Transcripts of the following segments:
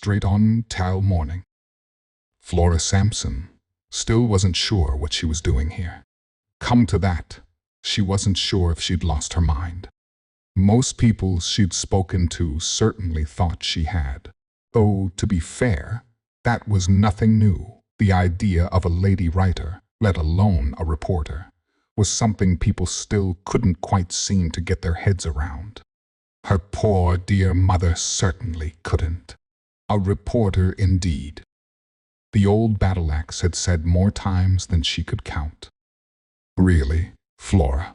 Straight On Til Morning. Flora Sampson still wasn't sure what she was doing here. Come to that, she wasn't sure if she'd lost her mind. Most people she'd spoken to certainly thought she had. Though, to be fair, that was nothing new. The idea of a lady writer, let alone a reporter, was something people still couldn't quite seem to get their heads around. Her poor dear mother certainly couldn't. A reporter indeed. The old battle-axe had said more times than she could count. Really, Flora,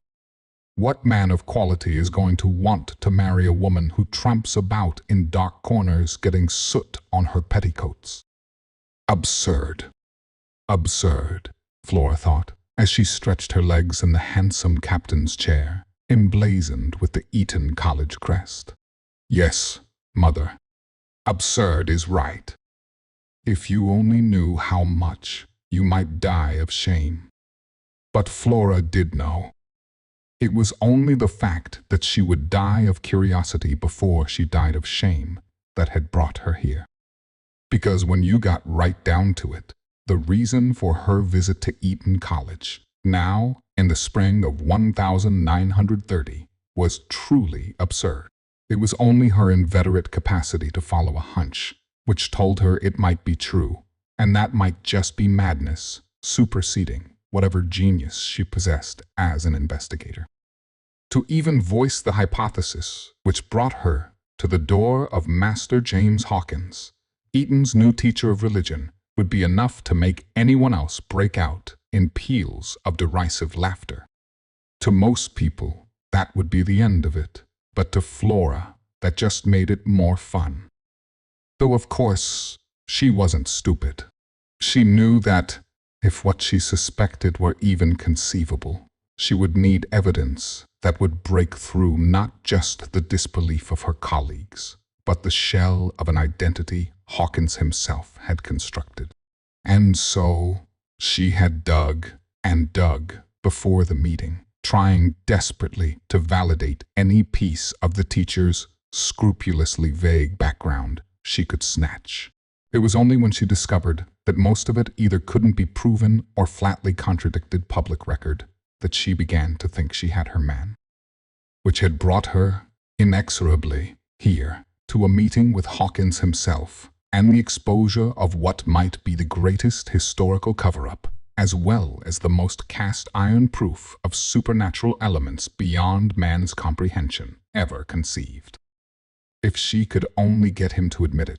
what man of quality is going to want to marry a woman who tramps about in dark corners getting soot on her petticoats? Absurd. Absurd, Flora thought, as she stretched her legs in the handsome captain's chair, emblazoned with the Eton College crest. Yes, mother, absurd is right. If you only knew how much, you might die of shame. But Flora did know. It was only the fact that she would die of curiosity before she died of shame that had brought her here. Because when you got right down to it, the reason for her visit to Eton College, now in the spring of 1930, was truly absurd. It was only her inveterate capacity to follow a hunch, which told her it might be true, and that might just be madness, superseding whatever genius she possessed as an investigator. To even voice the hypothesis which brought her to the door of Master James Hawkins, Eton's new teacher of religion, would be enough to make anyone else break out in peals of derisive laughter. To most people, that would be the end of it, but to Flora, that just made it more fun. Though, of course, she wasn't stupid. She knew that, if what she suspected were even conceivable, she would need evidence that would break through not just the disbelief of her colleagues, but the shell of an identity Hawkins himself had constructed. And so, she had dug and dug before the meeting, trying desperately to validate any piece of the teacher's scrupulously vague background she could snatch. It was only when she discovered that most of it either couldn't be proven or flatly contradicted public record that she began to think she had her man, which had brought her inexorably here to a meeting with Hawkins himself and the exposure of what might be the greatest historical cover-up, as well as the most cast-iron proof of supernatural elements beyond man's comprehension ever conceived. If she could only get him to admit it.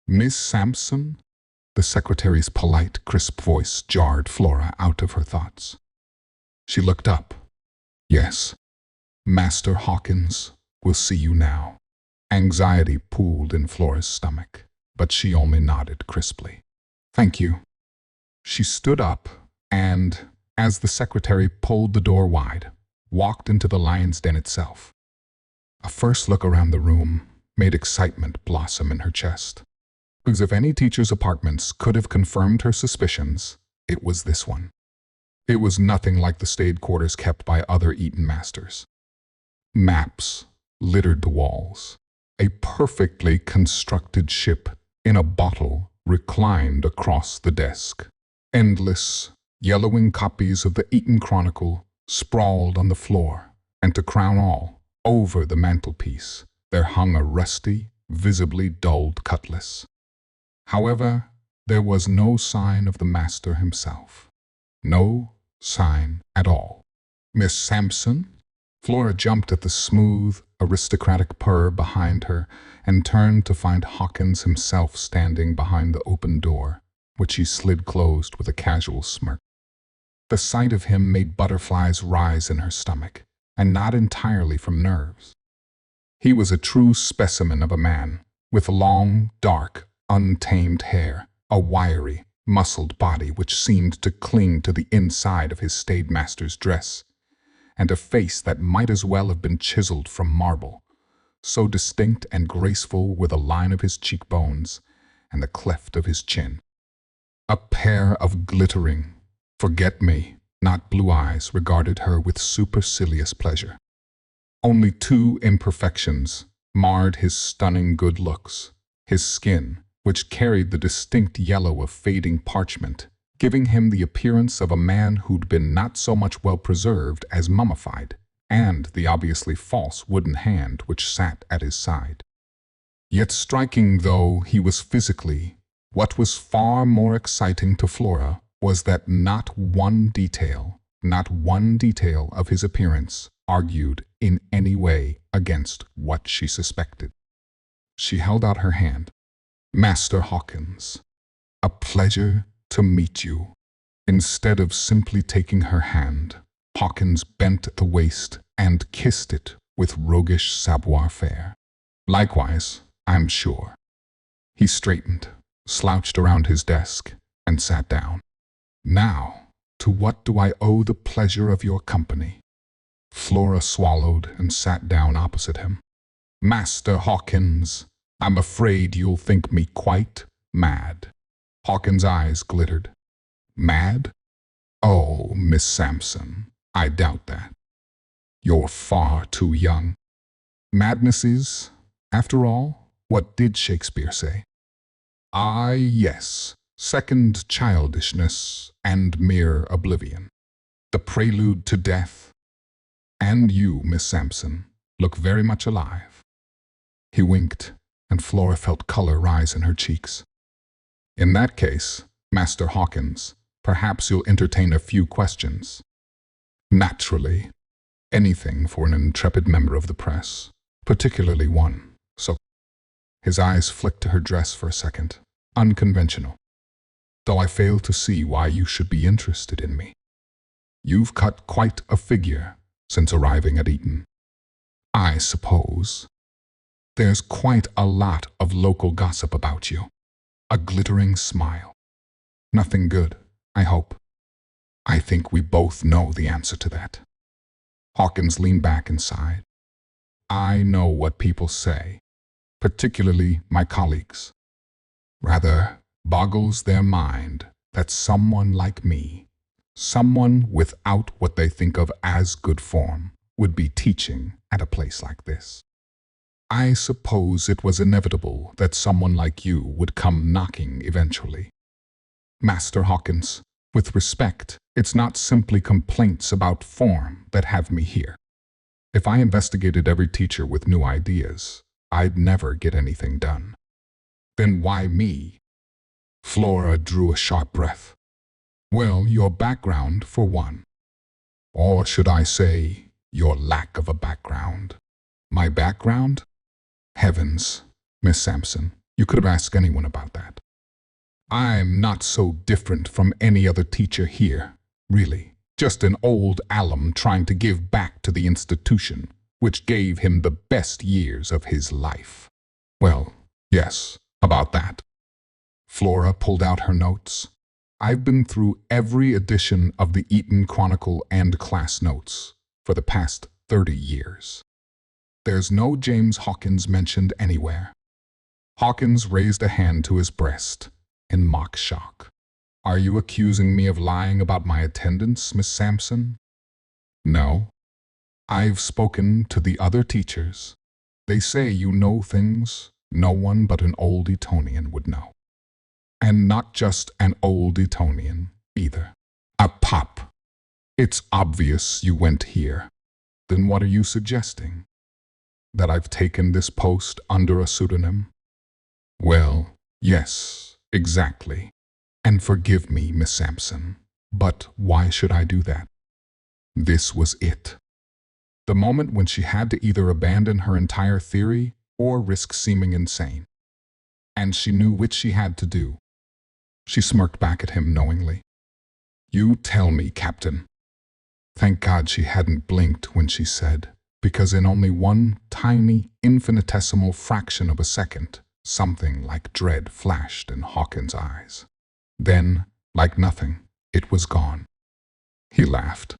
Miss Sampson? The secretary's polite, crisp voice jarred Flora out of her thoughts. She looked up. Yes, Master Hawkins will see you now. Anxiety pooled in Flora's stomach, but she only nodded crisply. Thank you. She stood up and, as the secretary pulled the door wide, walked into the lion's den itself. A first look around the room made excitement blossom in her chest. Because if any teacher's apartments could have confirmed her suspicions, it was this one. It was nothing like the staid quarters kept by other Eton masters. Maps littered the walls. A perfectly constructed ship in a bottle reclined across the desk. Endless, yellowing copies of the Eton Chronicle sprawled on the floor, and to crown all, over the mantelpiece, there hung a rusty, visibly dulled cutlass. However, there was no sign of the master himself. No sign at all. Miss Sampson? Flora jumped at the smooth, aristocratic purr behind her and turned to find Hawkins himself standing behind the open door, which he slid closed with a casual smirk. The sight of him made butterflies rise in her stomach, and not entirely from nerves. He was a true specimen of a man, with long, dark, untamed hair, a wiry, muscled body which seemed to cling to the inside of his staid master's dress, and a face that might as well have been chiseled from marble, so distinct and graceful were the line of his cheekbones and the cleft of his chin. A pair of glittering, forget-me-not blue eyes regarded her with supercilious pleasure. Only two imperfections marred his stunning good looks: his skin, which carried the distinct yellow of fading parchment, giving him the appearance of a man who'd been not so much well-preserved as mummified, and the obviously false wooden hand which sat at his side. Yet striking though he was physically, what was far more exciting to Flora was that not one detail of his appearance argued in any way against what she suspected. She held out her hand. "Master Hawkins, a pleasure to meet you." Instead of simply taking her hand, Hawkins bent at the waist and kissed it with roguish savoir-faire. "Likewise, I'm sure." He straightened, slouched around his desk, and sat down. "Now, to what do I owe the pleasure of your company?" Flora swallowed and sat down opposite him. "Master Hawkins, I'm afraid you'll think me quite mad." Hawkins' eyes glittered. "Mad? Oh, Miss Sampson, I doubt that. You're far too young. Madness is, after all, what did Shakespeare say? Ah, yes, second childishness and mere oblivion. The prelude to death. And you, Miss Sampson, look very much alive." He winked, and Flora felt color rise in her cheeks. "In that case, Master Hawkins, perhaps you'll entertain a few questions." "Naturally. Anything for an intrepid member of the press, particularly one so—" His eyes flicked to her dress for a second. "Unconventional. Though I fail to see why you should be interested in me. You've cut quite a figure since arriving at Eton. I suppose there's quite a lot of local gossip about you." A glittering smile. "Nothing good, I hope." "I think we both know the answer to that." Hawkins leaned back and sighed. "I know what people say, particularly my colleagues. Rather boggles their mind that someone like me, someone without what they think of as good form, would be teaching at a place like this. I suppose it was inevitable that someone like you would come knocking eventually. Master Hawkins, with respect, it's not simply complaints about form that have me here. If I investigated every teacher with new ideas, I'd never get anything done. Then why me?" Flora drew a sharp breath. "Well, your background, for one. Or should I say, your lack of a background." "My background? Heavens, Miss Sampson, you could have asked anyone about that. I'm not so different from any other teacher here, really. Just an old alum trying to give back to the institution, which gave him the best years of his life." "Well, yes, about that." Flora pulled out her notes. "I've been through every edition of the Eton Chronicle and class notes for the past 30 years. There's no James Hawkins mentioned anywhere." Hawkins raised a hand to his breast in mock shock. "Are you accusing me of lying about my attendance, Miss Sampson?" "No. I've spoken to the other teachers. They say you know things no one but an old Etonian would know. And not just an old Etonian, either. A pop. It's obvious you went here. Then what are you suggesting? That I've taken this post under a pseudonym?" "Well, yes, exactly. And forgive me, Miss Sampson, but why should I do that?" This was it. The moment when she had to either abandon her entire theory or risk seeming insane. And she knew which she had to do. She smirked back at him knowingly. "You tell me, Captain." Thank God she hadn't blinked when she said, because in only one tiny, infinitesimal fraction of a second, something like dread flashed in Hawkins' eyes. Then, like nothing, it was gone. He laughed.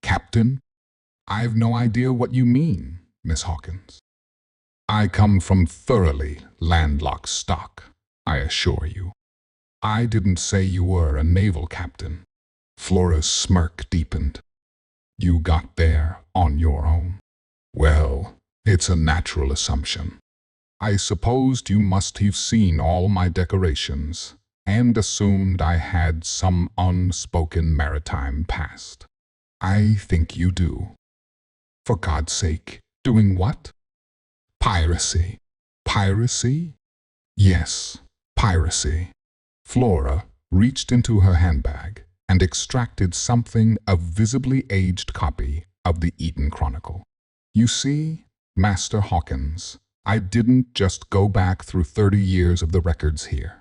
"Captain? I've no idea what you mean, Miss Hawkins. I come from thoroughly landlocked stock, I assure you. I didn't say you were a naval captain." Flora's smirk deepened. "You got there on your own." "Well, it's a natural assumption. I supposed you must have seen all my decorations and assumed I had some unspoken maritime past. I think you do. For God's sake, doing what? Piracy. Piracy? Yes, piracy. Flora reached into her handbag and extracted something, a visibly aged copy of the Eton Chronicle. You see, Master Hawkins, I didn't just go back through 30 years of the records here.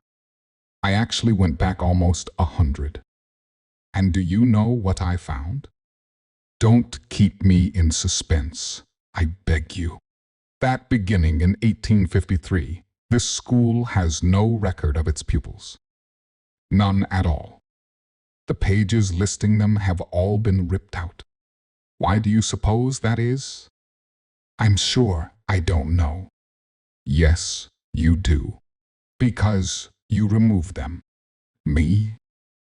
I actually went back almost 100. And do you know what I found? Don't keep me in suspense, I beg you. That beginning in 1853, this school has no record of its pupils. None at all. The pages listing them have all been ripped out. Why do you suppose that is? I'm sure I don't know. Yes, you do. Because you removed them. Me?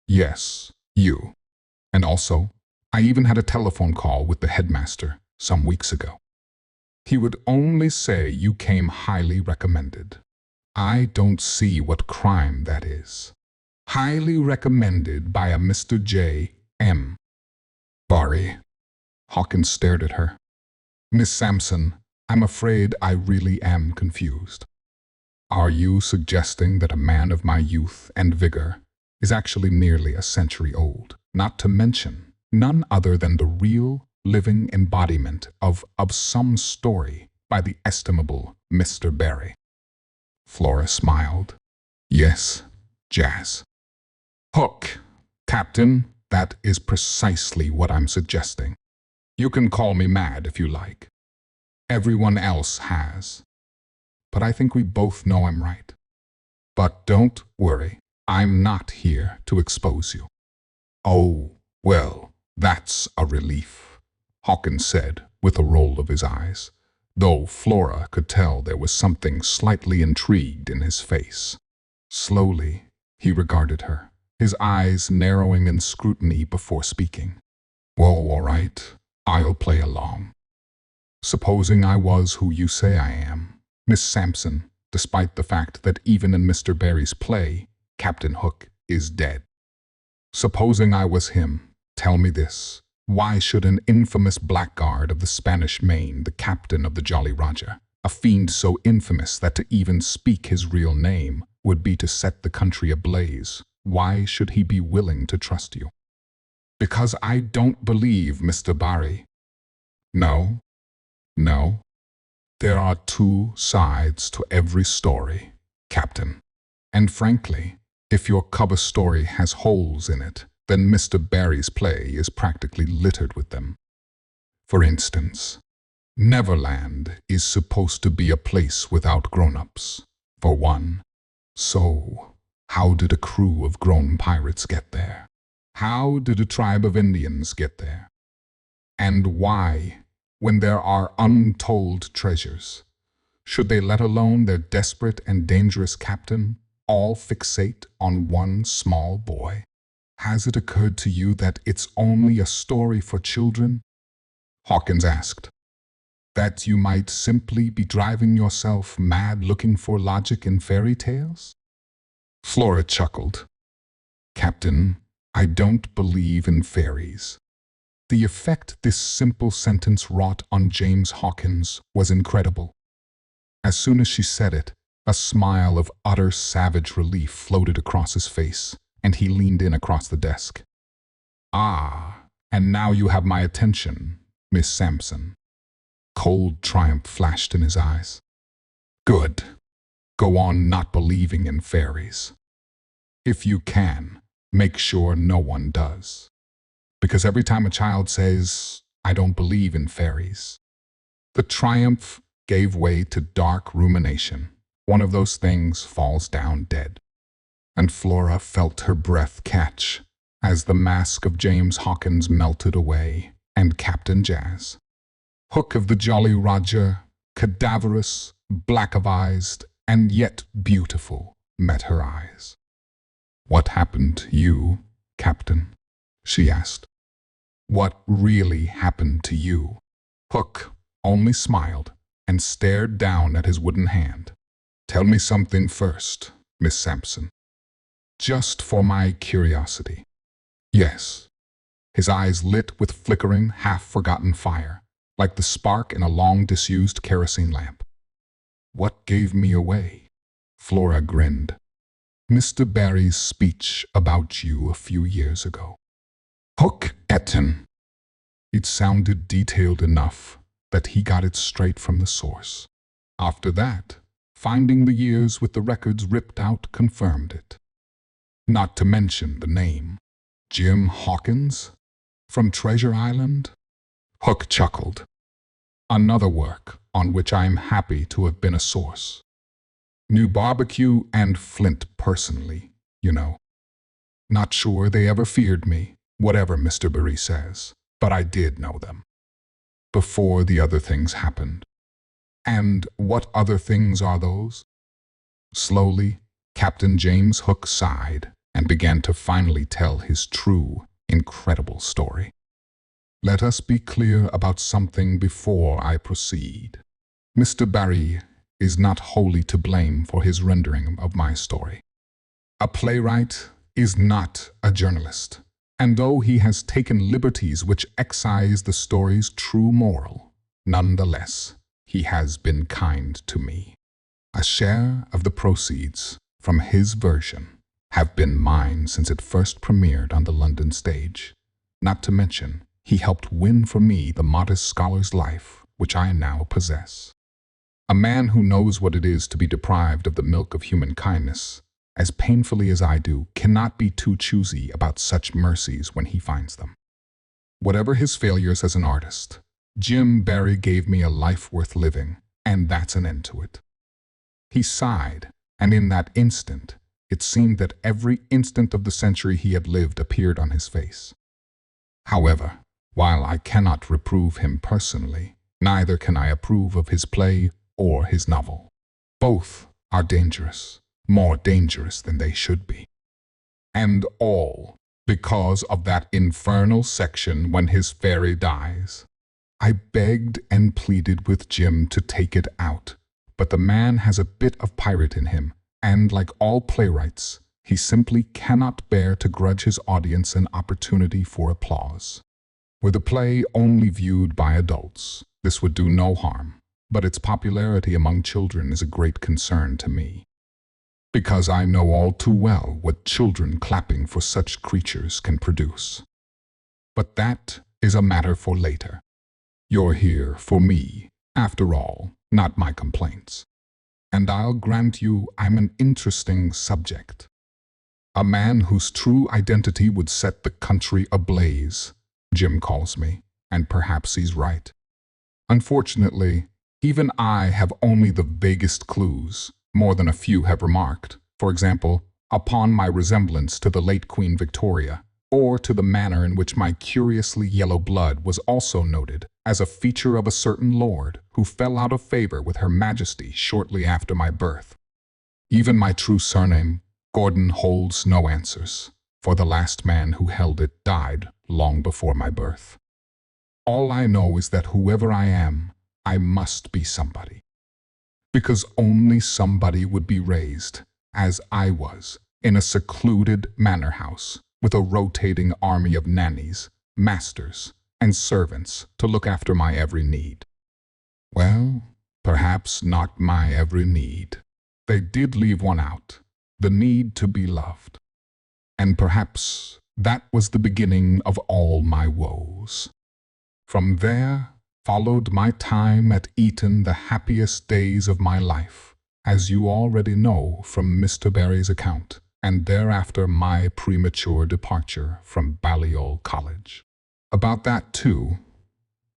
Yes, you. And also, I even had a telephone call with the headmaster some weeks ago. He would only say you came highly recommended. I don't see what crime that is. Highly recommended by a Mr. J. M. Barry. Hawkins stared at her. Miss Sampson, I'm afraid I really am confused. Are you suggesting that a man of my youth and vigor is actually nearly a century old, not to mention none other than the real, living embodiment of some story by the estimable Mr. Barry? Flora smiled. Yes, Jas. Hook, Captain, that is precisely what I'm suggesting. You can call me mad if you like. Everyone else has. But I think we both know I'm right. But don't worry, I'm not here to expose you. Oh, well, that's a relief, Hawkins said with a roll of his eyes, though Flora could tell there was something slightly intrigued in his face. Slowly, he regarded her, his eyes narrowing in scrutiny before speaking. Well, all right, I'll play along. Supposing I was who you say I am, Miss Sampson, despite the fact that even in Mr. Barry's play, Captain Hook is dead. Supposing I was him, tell me this. Why should an infamous blackguard of the Spanish Main, the captain of the Jolly Roger, a fiend so infamous that to even speak his real name would be to set the country ablaze, why should he be willing to trust you? Because I don't believe Mr. Barry. No. There are two sides to every story, Captain. And frankly, if your cover story has holes in it, then Mr. Barry's play is practically littered with them. For instance, Neverland is supposed to be a place without grown-ups, for one. So, how did a crew of grown pirates get there? How did a tribe of Indians get there? And why, when there are untold treasures, should they, let alone their desperate and dangerous captain, all fixate on one small boy? Has it occurred to you that it's only a story for children? Hawkins asked. That you might simply be driving yourself mad looking for logic in fairy tales? Flora chuckled. Captain, I don't believe in fairies. The effect this simple sentence wrought on James Hawkins was incredible. As soon as she said it, a smile of utter savage relief floated across his face, and he leaned in across the desk. Ah, and now you have my attention, Miss Sampson. Cold triumph flashed in his eyes. Good. Go on not believing in fairies. If you can, make sure no one does. Because every time a child says, I don't believe in fairies, the triumph gave way to dark rumination. One of those things falls down dead. And Flora felt her breath catch as the mask of James Hawkins melted away, and Captain Jas, Hook of the Jolly Roger, cadaverous, black of eyes, and yet beautiful, met her eyes. What happened to you, Captain? She asked. What really happened to you? Hook only smiled, and stared down at his wooden hand. "Tell me something first, Miss Sampson. Just for my curiosity." "Yes." His eyes lit with flickering, half-forgotten fire, like the spark in a long-disused kerosene lamp. "What gave me away?" Flora grinned. "Mr. Barry's speech about you a few years ago." "Hook, Eton." It sounded detailed enough that he got it straight from the source. After that, finding the years with the records ripped out confirmed it. Not to mention the name. James Hawkins? From Treasure Island? Hook chuckled. "Another work on which I'm happy to have been a source. Knew Barbecue and Flint personally, you know. Not sure they ever feared me, whatever Mr. Barry says, but I did know them. Before the other things happened." "And what other things are those?" Slowly, Captain James Hook sighed and began to finally tell his true, incredible story. "Let us be clear about something before I proceed. Mr. Barry is not wholly to blame for his rendering of my story. A playwright is not a journalist, and though he has taken liberties which excise the story's true moral, nonetheless, he has been kind to me. A share of the proceeds from his version have been mine since it first premiered on the London stage. Not to mention, he helped win for me the modest scholar's life which I now possess. A man who knows what it is to be deprived of the milk of human kindness, as painfully as I do, cannot be too choosy about such mercies when he finds them. Whatever his failures as an artist, Jim Barry gave me a life worth living, and that's an end to it." He sighed, and in that instant, it seemed that every instant of the century he had lived appeared on his face. "However, while I cannot reprove him personally, neither can I approve of his play or his novel. Both are dangerous, more dangerous than they should be. And all because of that infernal section when his fairy dies. I begged and pleaded with Jim to take it out, but the man has a bit of pirate in him, and like all playwrights, he simply cannot bear to grudge his audience an opportunity for applause. Were the play only viewed by adults, this would do no harm, but its popularity among children is a great concern to me, because I know all too well what children clapping for such creatures can produce. But that is a matter for later. You're here for me, after all, not my complaints. And I'll grant you I'm an interesting subject. A man whose true identity would set the country ablaze, Jim calls me, and perhaps he's right. Unfortunately, even I have only the vaguest clues, more than a few have remarked, for example, upon my resemblance to the late Queen Victoria, or to the manner in which my curiously yellow blood was also noted as a feature of a certain lord who fell out of favor with Her Majesty shortly after my birth. Even my true surname, Gordon, holds no answers, for the last man who held it died long before my birth. All I know is that whoever I am, I must be somebody. Because only somebody would be raised, as I was, in a secluded manor house, with a rotating army of nannies, masters, and servants to look after my every need. Well, perhaps not my every need. They did leave one out, the need to be loved. And perhaps that was the beginning of all my woes. From there followed my time at Eton, the happiest days of my life, as you already know from Mr. Barry's account, and thereafter my premature departure from Balliol College. About that, too,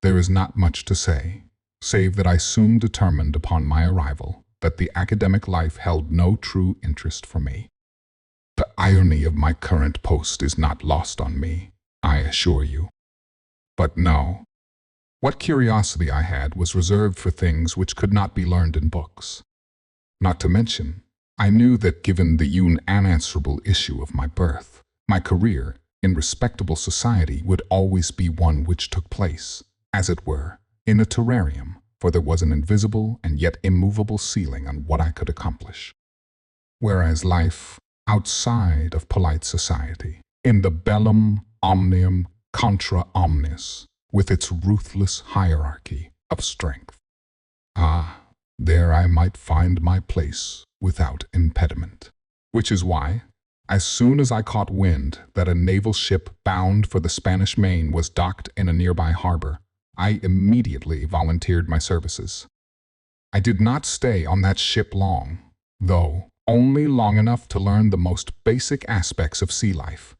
there is not much to say, save that I soon determined upon my arrival that the academic life held no true interest for me. The irony of my current post is not lost on me, I assure you. But no, what curiosity I had was reserved for things which could not be learned in books. Not to mention, I knew that given the unanswerable issue of my birth, my career in respectable society would always be one which took place, as it were, in a terrarium, for there was an invisible and yet immovable ceiling on what I could accomplish. Whereas life outside of polite society, in the bellum omnium contra omnis, with its ruthless hierarchy of strength. There I might find my place without impediment. Which is why, as soon as I caught wind that a naval ship bound for the Spanish Main was docked in a nearby harbor, I immediately volunteered my services. I did not stay on that ship long, though only long enough to learn the most basic aspects of sea life,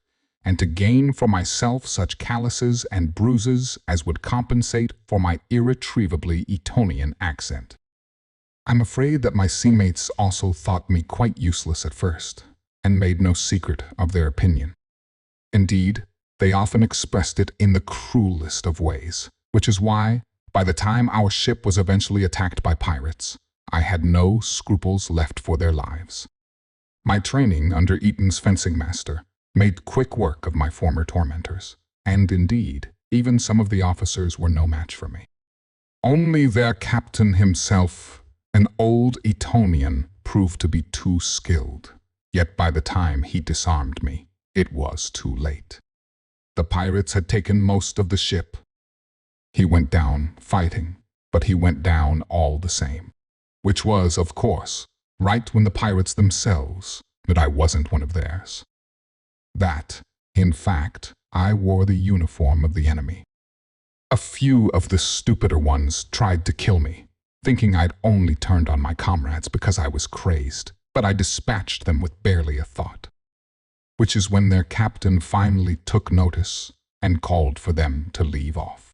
and to gain for myself such calluses and bruises as would compensate for my irretrievably Etonian accent. I'm afraid that my seamates also thought me quite useless at first, and made no secret of their opinion. Indeed, they often expressed it in the cruelest of ways, which is why, by the time our ship was eventually attacked by pirates, I had no scruples left for their lives. My training under Eton's fencing master made quick work of my former tormentors, and indeed, even some of the officers were no match for me. Only their captain himself, an old Etonian, proved to be too skilled. Yet by the time he disarmed me, it was too late. The pirates had taken most of the ship. He went down fighting, but he went down all the same. Which was, of course, right when the pirates themselves knew I wasn't one of theirs. That, in fact, I wore the uniform of the enemy. A few of the stupider ones tried to kill me, thinking I'd only turned on my comrades because I was crazed, but I dispatched them with barely a thought. Which is when their captain finally took notice and called for them to leave off.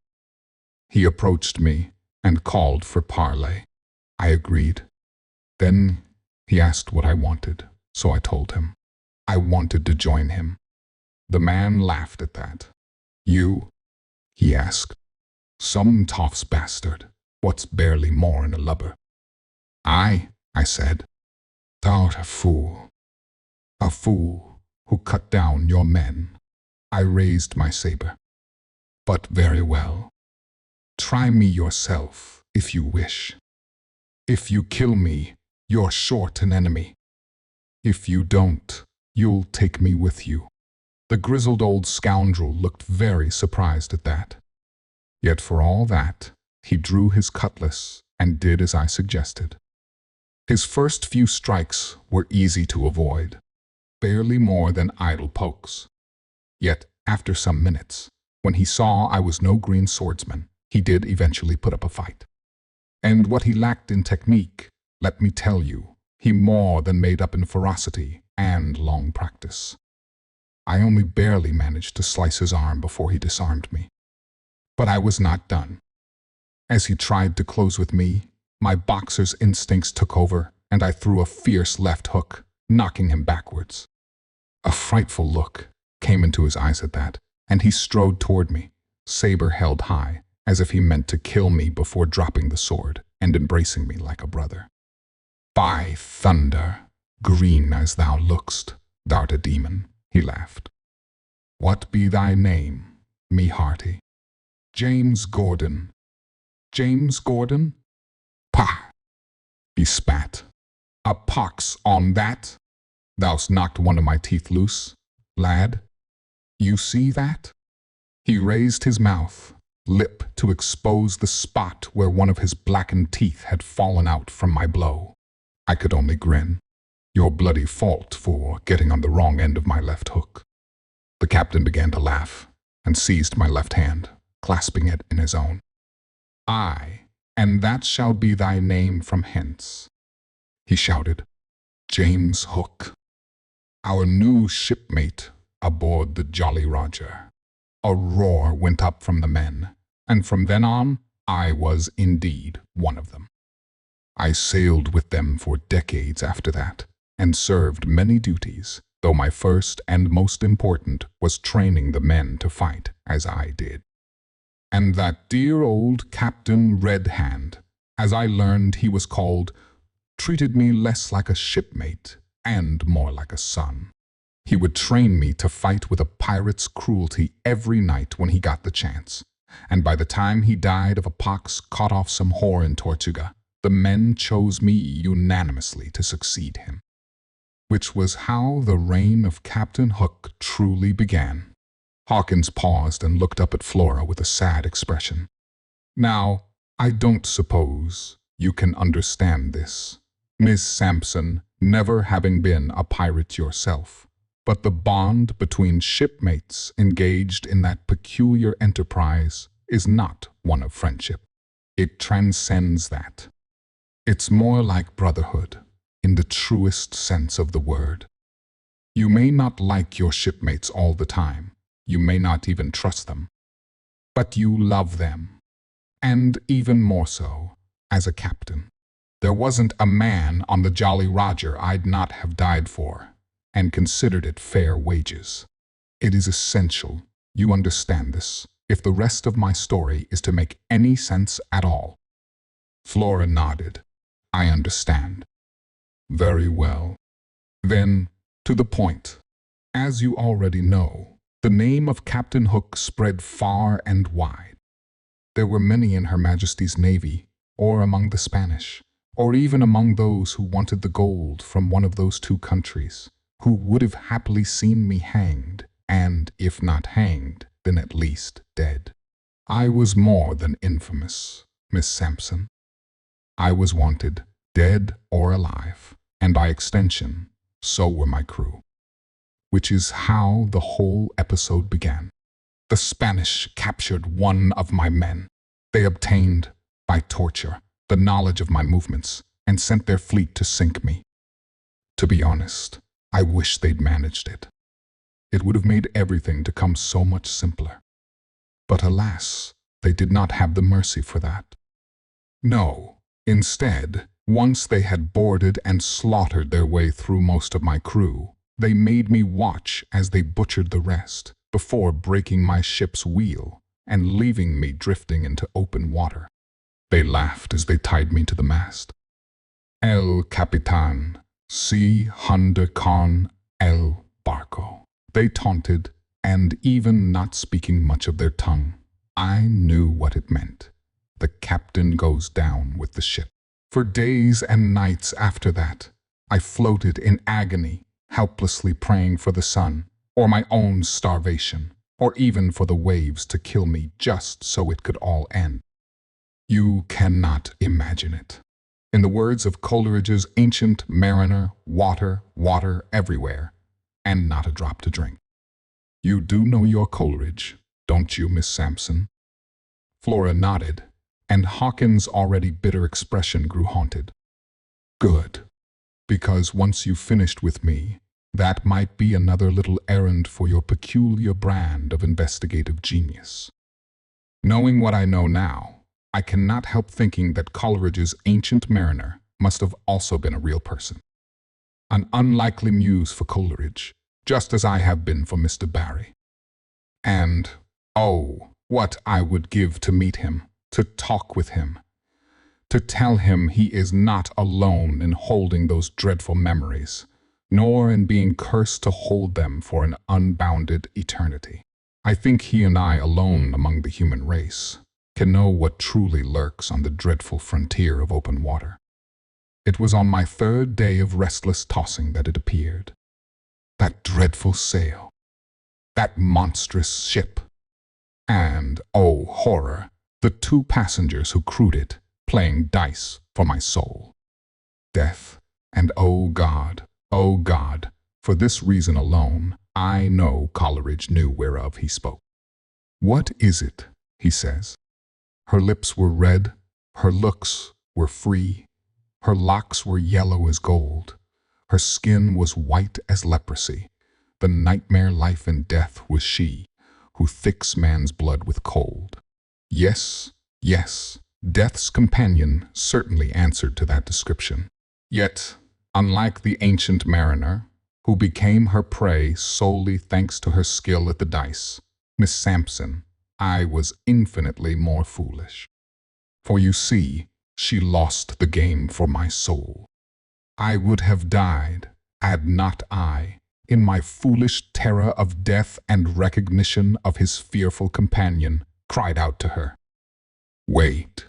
He approached me and called for parley. I agreed. Then he asked what I wanted, so I told him. I wanted to join him. The man laughed at that. You? He asked. Some toff's bastard. What's barely more in a lubber? I said. Thou'rt a fool. A fool who cut down your men. I raised my saber. But very well. Try me yourself, if you wish. If you kill me, you're short an enemy. If you don't, you'll take me with you. The grizzled old scoundrel looked very surprised at that. Yet for all that, he drew his cutlass and did as I suggested. His first few strikes were easy to avoid, barely more than idle pokes. Yet, after some minutes, when he saw I was no green swordsman, he did eventually put up a fight. And what he lacked in technique, let me tell you, he more than made up in ferocity and long practice. I only barely managed to slice his arm before he disarmed me. But I was not done. As he tried to close with me, my boxer's instincts took over, and I threw a fierce left hook, knocking him backwards. A frightful look came into his eyes at that, and he strode toward me, saber held high, as if he meant to kill me before dropping the sword and embracing me like a brother. By thunder, green as thou look'st, thou'rt a demon, he laughed. What be thy name, me hearty? James Gordon. James Gordon? Pah! He spat. A pox on that! Thou'st knocked one of my teeth loose, lad. You see that? He raised his mouth, lip to expose the spot where one of his blackened teeth had fallen out from my blow. I could only grin. Your bloody fault for getting on the wrong end of my left hook. The captain began to laugh and seized my left hand, clasping it in his own. Aye, and that shall be thy name from hence, he shouted. James Hook, our new shipmate aboard the Jolly Roger. A roar went up from the men, and from then on, I was indeed one of them. I sailed with them for decades after that, and served many duties, though my first and most important was training the men to fight as I did. And that dear old Captain Red Hand, as I learned he was called, treated me less like a shipmate and more like a son. He would train me to fight with a pirate's cruelty every night when he got the chance, And by the time he died of a pox caught off some whore in Tortuga, the men chose me unanimously to succeed him. Which was how the reign of Captain Hook truly began. Hawkins paused and looked up at Flora with a sad expression. Now, I don't suppose you can understand this, Miss Sampson, never having been a pirate yourself, but the bond between shipmates engaged in that peculiar enterprise is not one of friendship. It transcends that. It's more like brotherhood, in the truest sense of the word. You may not like your shipmates all the time, you may not even trust them, but you love them, and even more so, as a captain. There wasn't a man on the Jolly Roger I'd not have died for, and considered it fair wages. It is essential you understand this, if the rest of my story is to make any sense at all. Flora nodded. I understand. Very well. Then, to the point. As you already know, the name of Captain Hook spread far and wide. There were many in Her Majesty's Navy, or among the Spanish, or even among those who wanted the gold from one of those two countries, who would have happily seen me hanged, and if not hanged, then at least dead. I was more than infamous, Miss Sampson. I was wanted, dead or alive, and by extension, so were my crew. Which is how the whole episode began. The Spanish captured one of my men. They obtained, by torture, the knowledge of my movements, and sent their fleet to sink me. To be honest, I wish they'd managed it. It would have made everything to come so much simpler. But alas, they did not have the mercy for that. No, instead, once they had boarded and slaughtered their way through most of my crew, they made me watch as they butchered the rest, before breaking my ship's wheel and leaving me drifting into open water. They laughed as they tied me to the mast. El Capitan, si hunde con el barco. They taunted, and even not speaking much of their tongue, I knew what it meant. The captain goes down with the ship. For days and nights after that, I floated in agony, helplessly praying for the sun, or my own starvation, or even for the waves to kill me just so it could all end. You cannot imagine it. In the words of Coleridge's ancient mariner, water, water everywhere, and not a drop to drink. You do know your Coleridge, don't you, Miss Sampson? Flora nodded, and Hawkins' already bitter expression grew haunted. Good, because once you've finished with me, that might be another little errand for your peculiar brand of investigative genius. Knowing what I know now, I cannot help thinking that Coleridge's ancient mariner must have also been a real person. An unlikely muse for Coleridge, just as I have been for Mr. Barry. And, oh, what I would give to meet him, to talk with him, to tell him he is not alone in holding those dreadful memories, nor in being cursed to hold them for an unbounded eternity. I think he and I alone among the human race can know what truly lurks on the dreadful frontier of open water. It was on my third day of restless tossing that it appeared. That dreadful sail, that monstrous ship, and, oh horror, the two passengers who crewed it, playing dice for my soul. Death, and oh God, for this reason alone, I know Coleridge knew whereof he spoke. What is it, he says? Her lips were red, her looks were free, her locks were yellow as gold, her skin was white as leprosy. The nightmare life and death was she, who thicks man's blood with cold. Yes, yes, Death's companion certainly answered to that description. Yet, unlike the ancient mariner, who became her prey solely thanks to her skill at the dice, Miss Sampson, I was infinitely more foolish. For you see, she lost the game for my soul. I would have died, had not I, in my foolish terror of death and recognition of his fearful companion, cried out to her. Wait,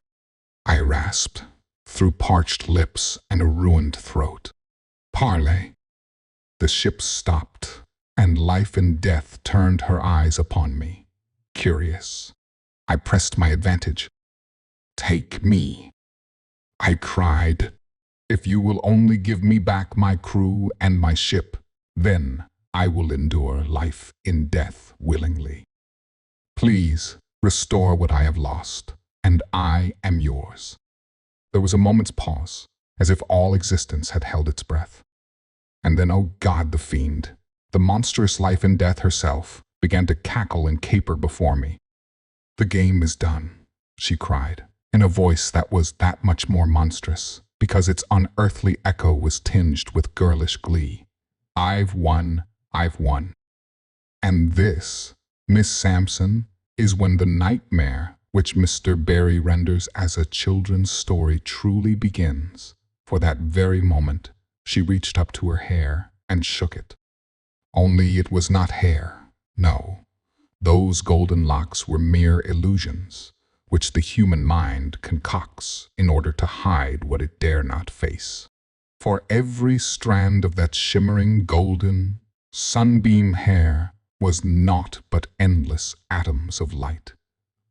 I rasped, through parched lips and a ruined throat. Parley. The ship stopped, and life and death turned her eyes upon me, curious. I pressed my advantage. Take me, I cried. If you will only give me back my crew and my ship, then I will endure life in death willingly. Please restore what I have lost, and I am yours. There was a moment's pause, as if all existence had held its breath. And then, oh God, the fiend, the monstrous life and death herself, began to cackle and caper before me. The game is done, she cried, in a voice that was that much more monstrous, because its unearthly echo was tinged with girlish glee. I've won, I've won. And this, Miss Sampson, is when the nightmare which Mr. Barry renders as a children's story truly begins. For that very moment, she reached up to her hair and shook it. Only it was not hair, no. Those golden locks were mere illusions, which the human mind concocts in order to hide what it dare not face. For every strand of that shimmering golden, sunbeam hair was naught but endless atoms of light,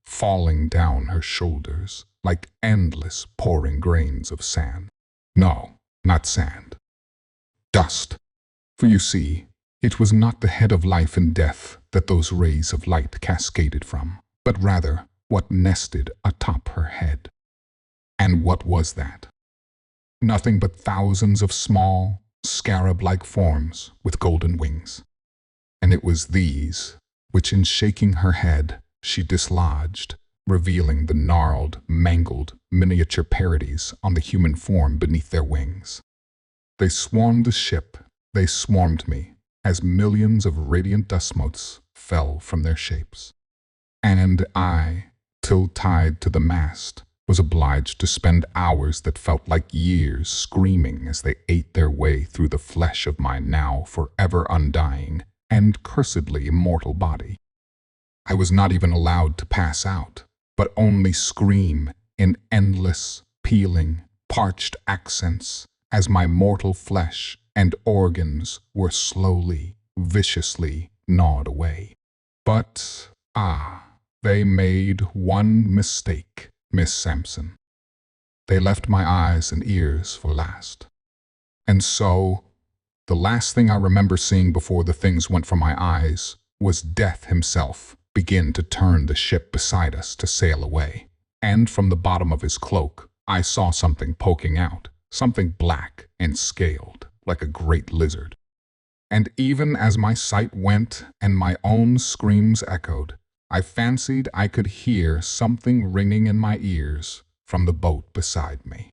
falling down her shoulders like endless pouring grains of sand. No, not sand. Dust. For you see, it was not the head of life and death that those rays of light cascaded from, but rather what nested atop her head. And what was that? Nothing but thousands of small, scarab-like forms with golden wings. And it was these which, in shaking her head, she dislodged, revealing the gnarled, mangled, miniature parodies on the human form beneath their wings. They swarmed the ship, they swarmed me, as millions of radiant dust motes fell from their shapes. And I, till tied to the mast, was obliged to spend hours that felt like years screaming as they ate their way through the flesh of my now forever undying and cursedly immortal body. I was not even allowed to pass out, but only scream in endless, pealing, parched accents as my mortal flesh and organs were slowly, viciously gnawed away. But, they made one mistake, Miss Sampson. They left my eyes and ears for last. And so, the last thing I remember seeing before the things went from my eyes was Death himself begin to turn the ship beside us to sail away. And from the bottom of his cloak, I saw something poking out, something black and scaled, like a great lizard. And even as my sight went and my own screams echoed, I fancied I could hear something ringing in my ears from the boat beside me.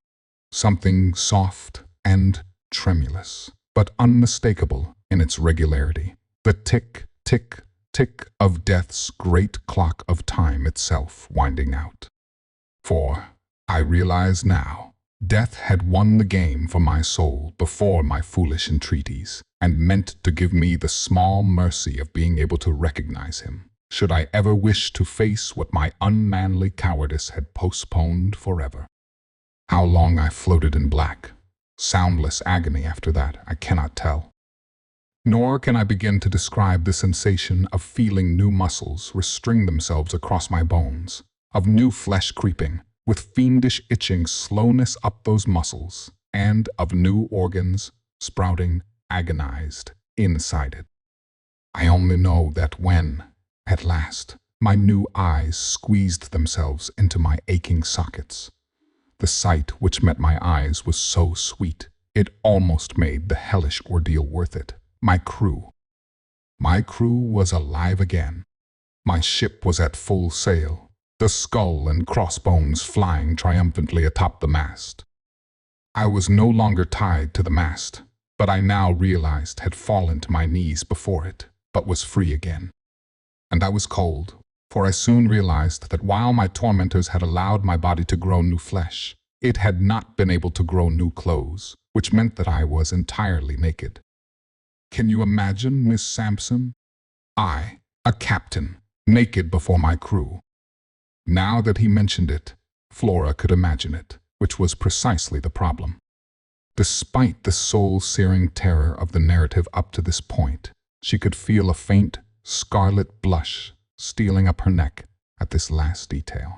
Something soft and tremulous, but unmistakable in its regularity. The tick, tick, tick of death's great clock of time itself winding out. For, I realize now, death had won the game for my soul before my foolish entreaties, and meant to give me the small mercy of being able to recognize him, should I ever wish to face what my unmanly cowardice had postponed forever. How long I floated in black, soundless agony after that, I cannot tell. Nor can I begin to describe the sensation of feeling new muscles restring themselves across my bones, of new flesh creeping, with fiendish itching slowness up those muscles, and of new organs sprouting, agonized, inside it. I only know that when, at last, my new eyes squeezed themselves into my aching sockets, the sight which met my eyes was so sweet, it almost made the hellish ordeal worth it. My crew was alive again. My ship was at full sail, the skull and crossbones flying triumphantly atop the mast. I was no longer tied to the mast, but I now realized had fallen to my knees before it, but was free again. And I was cold, for I soon realized that while my tormentors had allowed my body to grow new flesh, it had not been able to grow new clothes, which meant that I was entirely naked. Can you imagine, Miss Sampson? I, a captain, naked before my crew. Now that he mentioned it, Flora could imagine it, which was precisely the problem. Despite the soul-searing terror of the narrative up to this point, she could feel a faint, scarlet blush stealing up her neck at this last detail.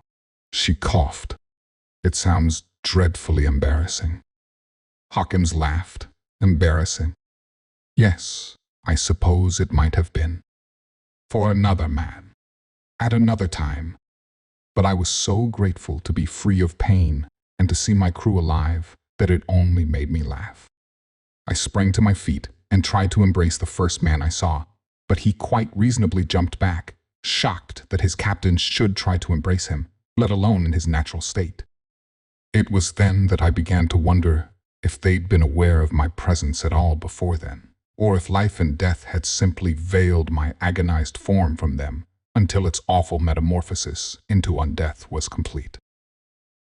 She coughed. It sounds dreadfully embarrassing. Hawkins laughed. Embarrassing? Yes, I suppose it might have been. For another man. At another time. But I was so grateful to be free of pain and to see my crew alive that it only made me laugh. I sprang to my feet and tried to embrace the first man I saw, but he quite reasonably jumped back, shocked that his captain should try to embrace him, let alone in his natural state. It was then that I began to wonder if they'd been aware of my presence at all before then, or if life and death had simply veiled my agonized form from them until its awful metamorphosis into undeath was complete.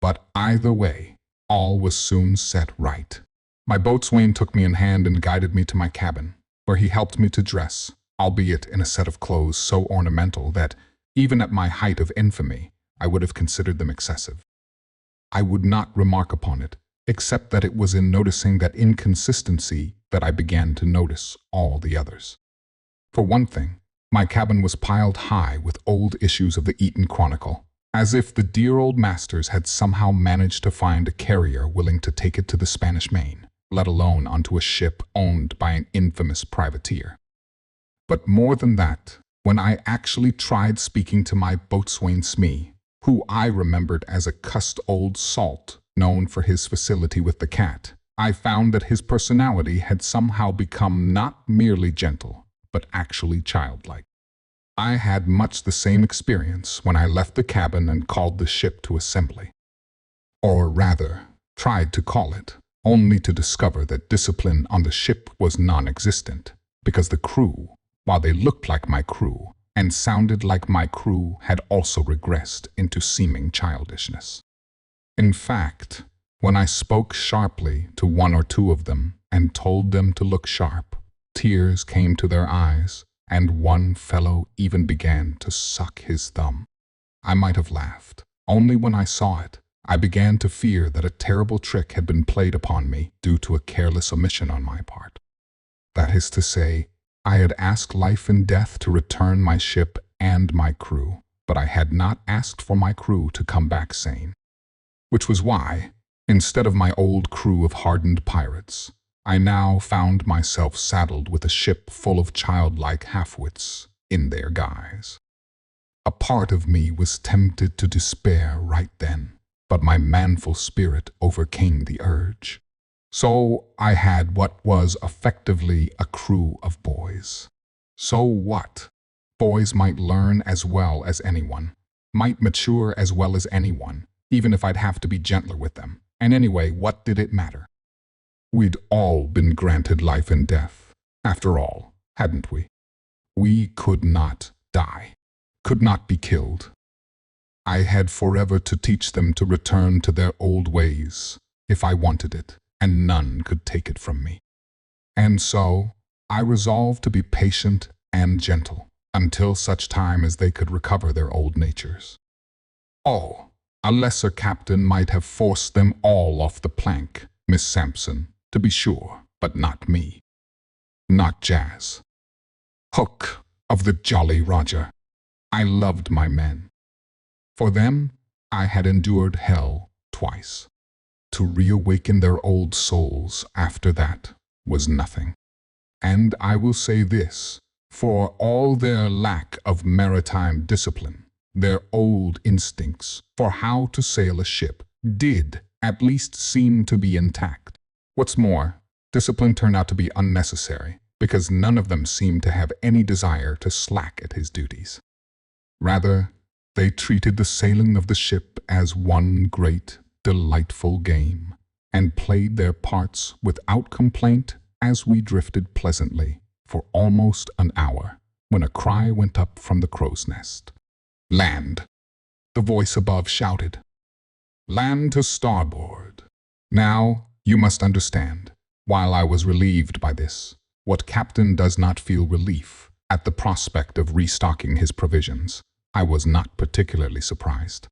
But either way, all was soon set right. My boatswain took me in hand and guided me to my cabin, where he helped me to dress, albeit in a set of clothes so ornamental that, even at my height of infamy, I would have considered them excessive. I would not remark upon it, except that it was in noticing that inconsistency that I began to notice all the others. For one thing, my cabin was piled high with old issues of the Eton Chronicle, as if the dear old masters had somehow managed to find a carrier willing to take it to the Spanish Main, let alone onto a ship owned by an infamous privateer. But more than that, when I actually tried speaking to my boatswain Smee, who I remembered as a cussed old salt known for his facility with the cat, I found that his personality had somehow become not merely gentle, but actually childlike. I had much the same experience when I left the cabin and called the ship to assembly. Or rather, tried to call it, only to discover that discipline on the ship was non-existent, because the crew, while they looked like my crew and sounded like my crew, had also regressed into seeming childishness. In fact, when I spoke sharply to one or two of them and told them to look sharp, tears came to their eyes, and one fellow even began to suck his thumb. I might have laughed. Only when I saw it, I began to fear that a terrible trick had been played upon me due to a careless omission on my part. That is to say, I had asked life and death to return my ship and my crew, but I had not asked for my crew to come back sane. Which was why, instead of my old crew of hardened pirates, I now found myself saddled with a ship full of childlike half-wits in their guise. A part of me was tempted to despair right then, but my manful spirit overcame the urge. So I had what was effectively a crew of boys. So what? Boys might learn as well as anyone, might mature as well as anyone, even if I'd have to be gentler with them. And anyway, what did it matter? We'd all been granted life and death, after all, hadn't we? We could not die, could not be killed. I had forever to teach them to return to their old ways, if I wanted it, and none could take it from me. And so, I resolved to be patient and gentle, until such time as they could recover their old natures. Oh, a lesser captain might have forced them all off the plank, Miss Sampson, to be sure, but not me. Not Jas. Hook of the Jolly Roger. I loved my men. For them, I had endured hell twice. To reawaken their old souls after that was nothing. And I will say this, for all their lack of maritime discipline, their old instincts for how to sail a ship did at least seem to be intact. What's more, discipline turned out to be unnecessary, because none of them seemed to have any desire to slack at his duties. Rather, they treated the sailing of the ship as one great, delightful game, and played their parts without complaint as we drifted pleasantly for almost an hour, when a cry went up from the crow's nest. "Land!" the voice above shouted. "Land to starboard!" Now, you must understand, while I was relieved by this, what captain does not feel relief at the prospect of restocking his provisions, I was not particularly surprised.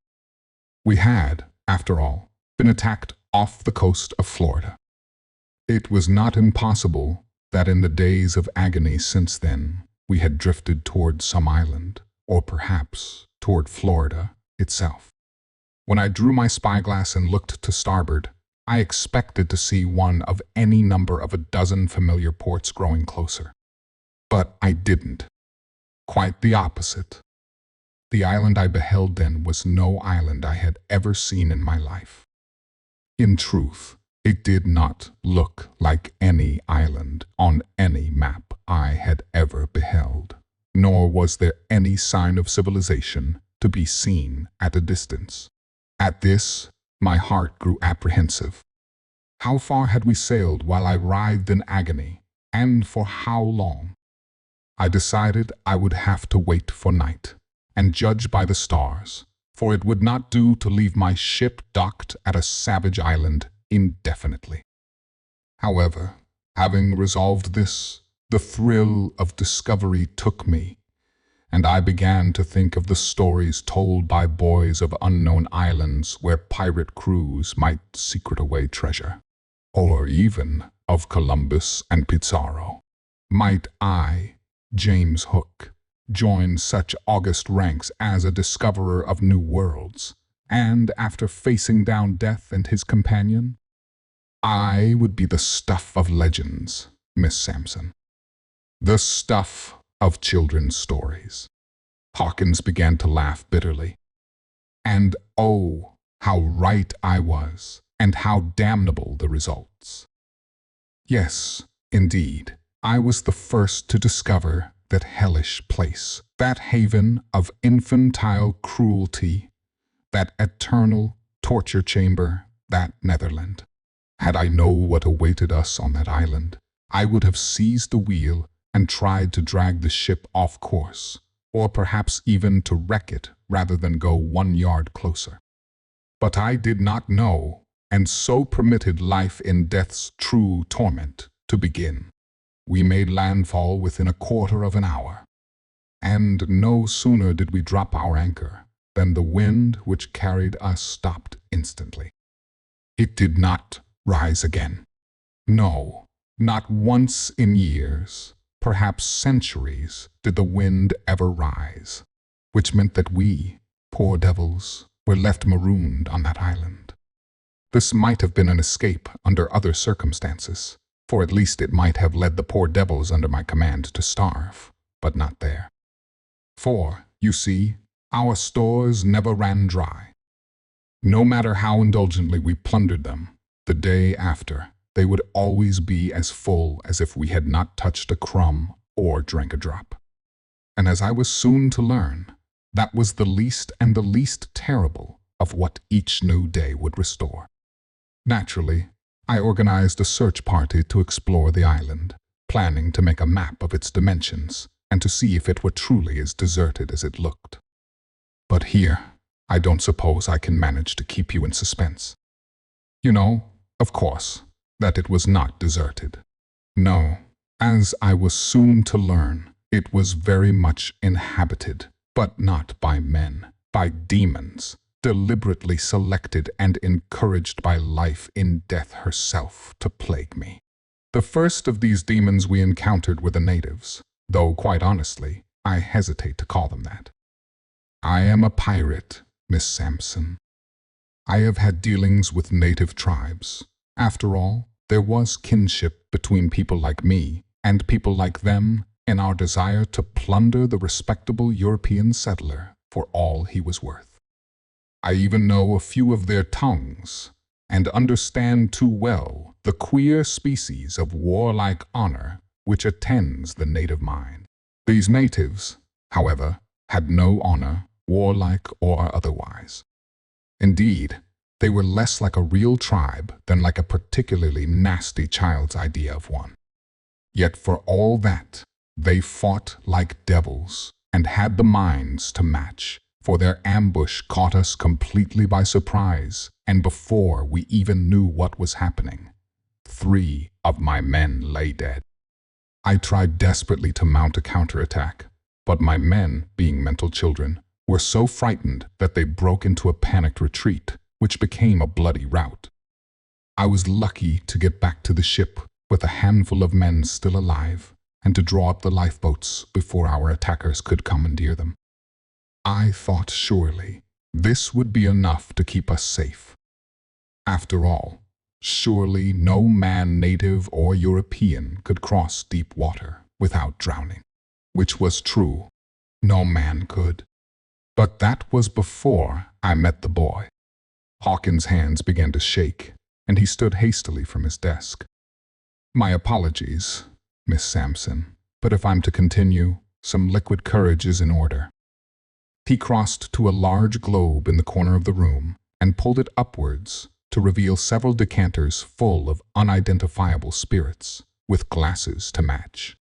We had, after all, been attacked off the coast of Florida. It was not impossible that in the days of agony since then, we had drifted toward some island, or perhaps toward Florida itself. When I drew my spyglass and looked to starboard, I expected to see one of any number of a dozen familiar ports growing closer. But I didn't. Quite the opposite. The island I beheld then was no island I had ever seen in my life. In truth, it did not look like any island on any map I had ever beheld, nor was there any sign of civilization to be seen at a distance. At this, my heart grew apprehensive. How far had we sailed while I writhed in agony, and for how long? I decided I would have to wait for night, and judge by the stars, for it would not do to leave my ship docked at a savage island indefinitely. However, having resolved this, the thrill of discovery took me, and I began to think of the stories told by boys of unknown islands where pirate crews might secret away treasure, or even of Columbus and Pizarro. Might I, James Hook, join such august ranks as a discoverer of new worlds, and after facing down death and his companion? I would be the stuff of legends, Miss Sampson. The stuff of children's stories. Hawkins began to laugh bitterly. And oh, how right I was, and how damnable the results. Yes, indeed, I was the first to discover that hellish place, that haven of infantile cruelty, that eternal torture chamber, that Neverland. Had I known what awaited us on that island, I would have seized the wheel and tried to drag the ship off course, or perhaps even to wreck it rather than go 1 yard closer. But I did not know, and so permitted life in death's true torment to begin. We made landfall within a quarter of an hour, and no sooner did we drop our anchor than the wind which carried us stopped instantly. It did not rise again. No, not once in years, perhaps centuries, did the wind ever rise, which meant that we, poor devils, were left marooned on that island. This might have been an escape under other circumstances, for at least it might have led the poor devils under my command to starve, but not there. For, you see, our stores never ran dry. No matter how indulgently we plundered them, the day after, they would always be as full as if we had not touched a crumb or drank a drop. And as I was soon to learn, that was the least and the least terrible of what each new day would restore. Naturally, I organized a search party to explore the island, planning to make a map of its dimensions and to see if it were truly as deserted as it looked. But here, I don't suppose I can manage to keep you in suspense. You know, of course, that it was not deserted. No, as I was soon to learn, it was very much inhabited, but not by men, by demons, deliberately selected and encouraged by life in death herself to plague me. The first of these demons we encountered were the natives, though quite honestly, I hesitate to call them that. I am a pirate, Miss Sampson. I have had dealings with native tribes. After all, there was kinship between people like me and people like them in our desire to plunder the respectable European settler for all he was worth. I even know a few of their tongues and understand too well the queer species of warlike honor which attends the native mind. These natives, however, had no honor, warlike or otherwise. Indeed, they were less like a real tribe than like a particularly nasty child's idea of one. Yet for all that, they fought like devils and had the minds to match, for their ambush caught us completely by surprise, and before we even knew what was happening, 3 of my men lay dead. I tried desperately to mount a counterattack, but my men, being mental children, were so frightened that they broke into a panicked retreat, which became a bloody rout. I was lucky to get back to the ship with a handful of men still alive and to draw up the lifeboats before our attackers could commandeer them. I thought surely this would be enough to keep us safe. After all, surely no man, native or European, could cross deep water without drowning, which was true. No man could. But that was before I met the boy. Hawkins' hands began to shake, and he stood hastily from his desk. My apologies, Miss Sampson, but if I'm to continue, some liquid courage is in order. He crossed to a large globe in the corner of the room and pulled it upwards to reveal several decanters full of unidentifiable spirits, with glasses to match.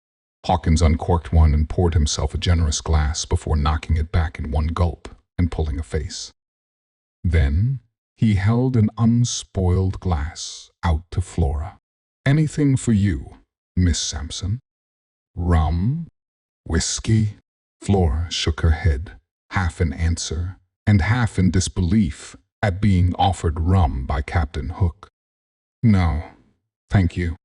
Hawkins uncorked one and poured himself a generous glass before knocking it back in one gulp and pulling a face. Then he held an unspoiled glass out to Flora. Anything for you, Miss Sampson? Rum? Whiskey? Flora shook her head, half in answer and half in disbelief at being offered rum by Captain Hook. No, thank you.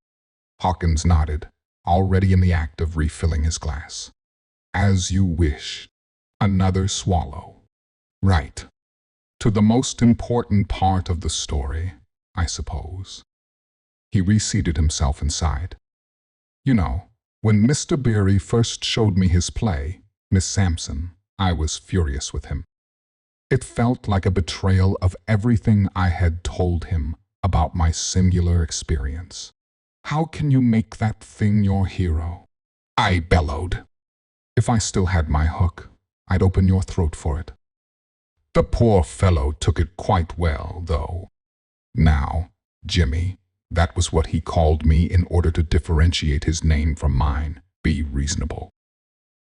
Hawkins nodded, already in the act of refilling his glass. As you wish. Another swallow. Right. To the most important part of the story, I suppose. He reseated himself inside. You know, when Mr. Beery first showed me his play, Miss Sampson, I was furious with him. It felt like a betrayal of everything I had told him about my singular experience. How can you make that thing your hero? I bellowed. If I still had my hook, I'd open your throat for it. The poor fellow took it quite well, though. Now, Jimmy, that was what he called me in order to differentiate his name from mine. Be reasonable.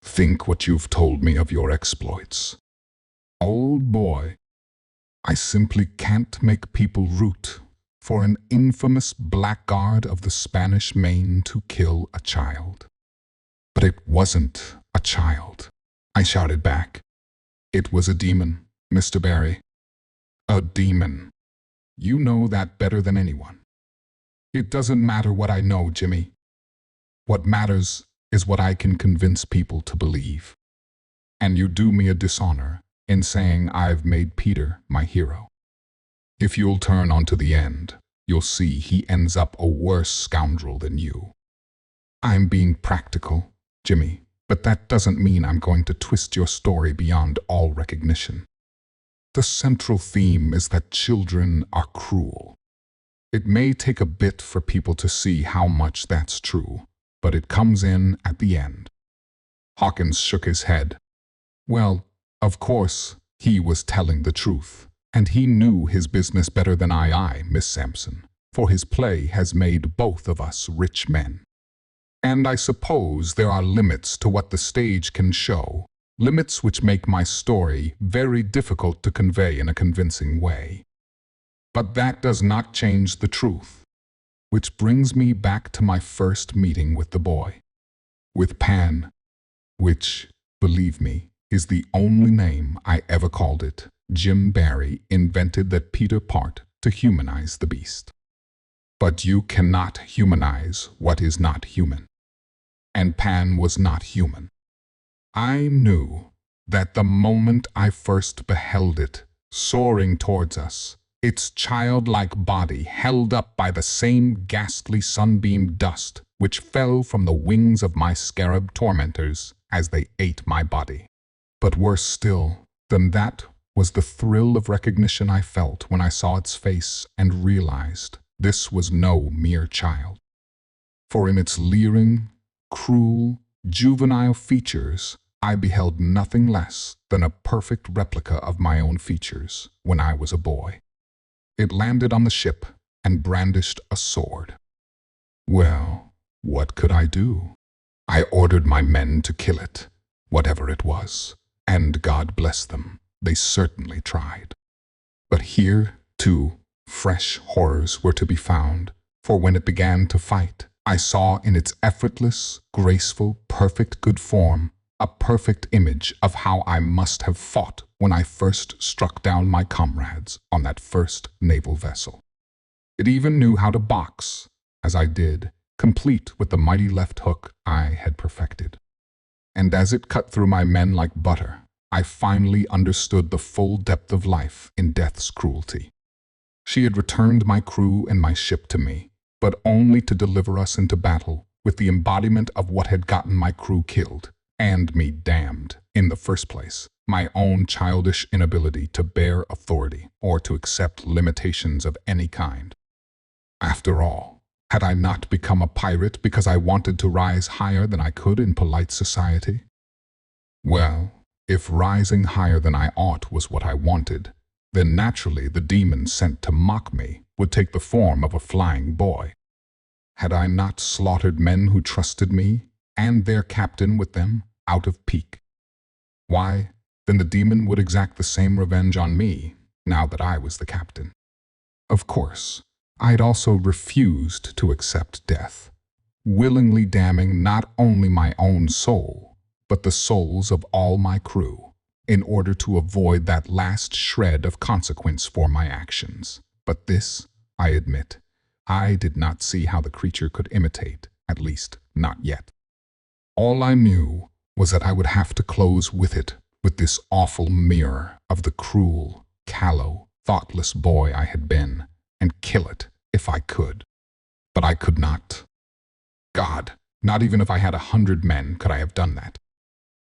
Think what you've told me of your exploits. Old boy, I simply can't make people root for an infamous blackguard of the Spanish Main to kill a child. But it wasn't a child, I shouted back. It was a demon, Mr. Barry. A demon. You know that better than anyone. It doesn't matter what I know, Jimmy. What matters is what I can convince people to believe. And you do me a dishonor in saying I've made Peter my hero. If you'll turn on to the end, you'll see he ends up a worse scoundrel than you. I'm being practical, Jimmy, but that doesn't mean I'm going to twist your story beyond all recognition. The central theme is that children are cruel. It may take a bit for people to see how much that's true, but it comes in at the end. Hawkins shook his head. Well, of course, he was telling the truth, and he knew his business better than I, Miss Sampson, for his play has made both of us rich men. And I suppose there are limits to what the stage can show, limits which make my story very difficult to convey in a convincing way. But that does not change the truth, which brings me back to my first meeting with the boy, with Pan, which, believe me, is the only name I ever called it. Jim Barry invented that Peter part to humanize the beast. But you cannot humanize what is not human. And Pan was not human. I knew that the moment I first beheld it, soaring towards us, its childlike body held up by the same ghastly sunbeam dust which fell from the wings of my scarab tormentors as they ate my body. But worse still than that was the thrill of recognition I felt when I saw its face and realized this was no mere child. For in its leering, cruel, juvenile features, I beheld nothing less than a perfect replica of my own features when I was a boy. It landed on the ship and brandished a sword. Well, what could I do? I ordered my men to kill it, whatever it was, and God bless them, they certainly tried. But here, too, fresh horrors were to be found, for when it began to fight, I saw in its effortless, graceful, perfect good form a perfect image of how I must have fought when I first struck down my comrades on that first naval vessel. It even knew how to box, as I did, complete with the mighty left hook I had perfected. And as it cut through my men like butter, I finally understood the full depth of life in death's cruelty. She had returned my crew and my ship to me, but only to deliver us into battle with the embodiment of what had gotten my crew killed, and me damned, in the first place, my own childish inability to bear authority or to accept limitations of any kind. After all, had I not become a pirate because I wanted to rise higher than I could in polite society? Well, if rising higher than I ought was what I wanted, then naturally the demon sent to mock me would take the form of a flying boy. Had I not slaughtered men who trusted me, and their captain with them, out of pique? Why, then the demon would exact the same revenge on me, now that I was the captain. Of course, I had also refused to accept death, willingly damning not only my own soul, but the souls of all my crew, in order to avoid that last shred of consequence for my actions. But this, I admit, I did not see how the creature could imitate, at least not yet. All I knew was that I would have to close with it, with this awful mirror of the cruel, callow, thoughtless boy I had been, and kill it if I could. But I could not. God, not even if I had 100 men could I have done that.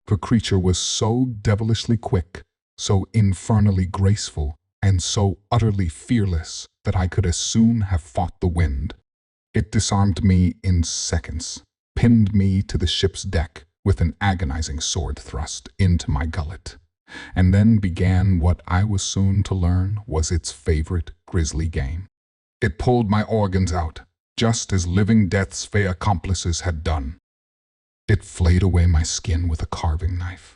The creature was so devilishly quick, so infernally graceful, and so utterly fearless that I could as soon have fought the wind. It disarmed me in seconds, pinned me to the ship's deck with an agonizing sword thrust into my gullet, and then began what I was soon to learn was its favorite grisly game. It pulled my organs out, just as living death's fey accomplices had done. It flayed away my skin with a carving knife.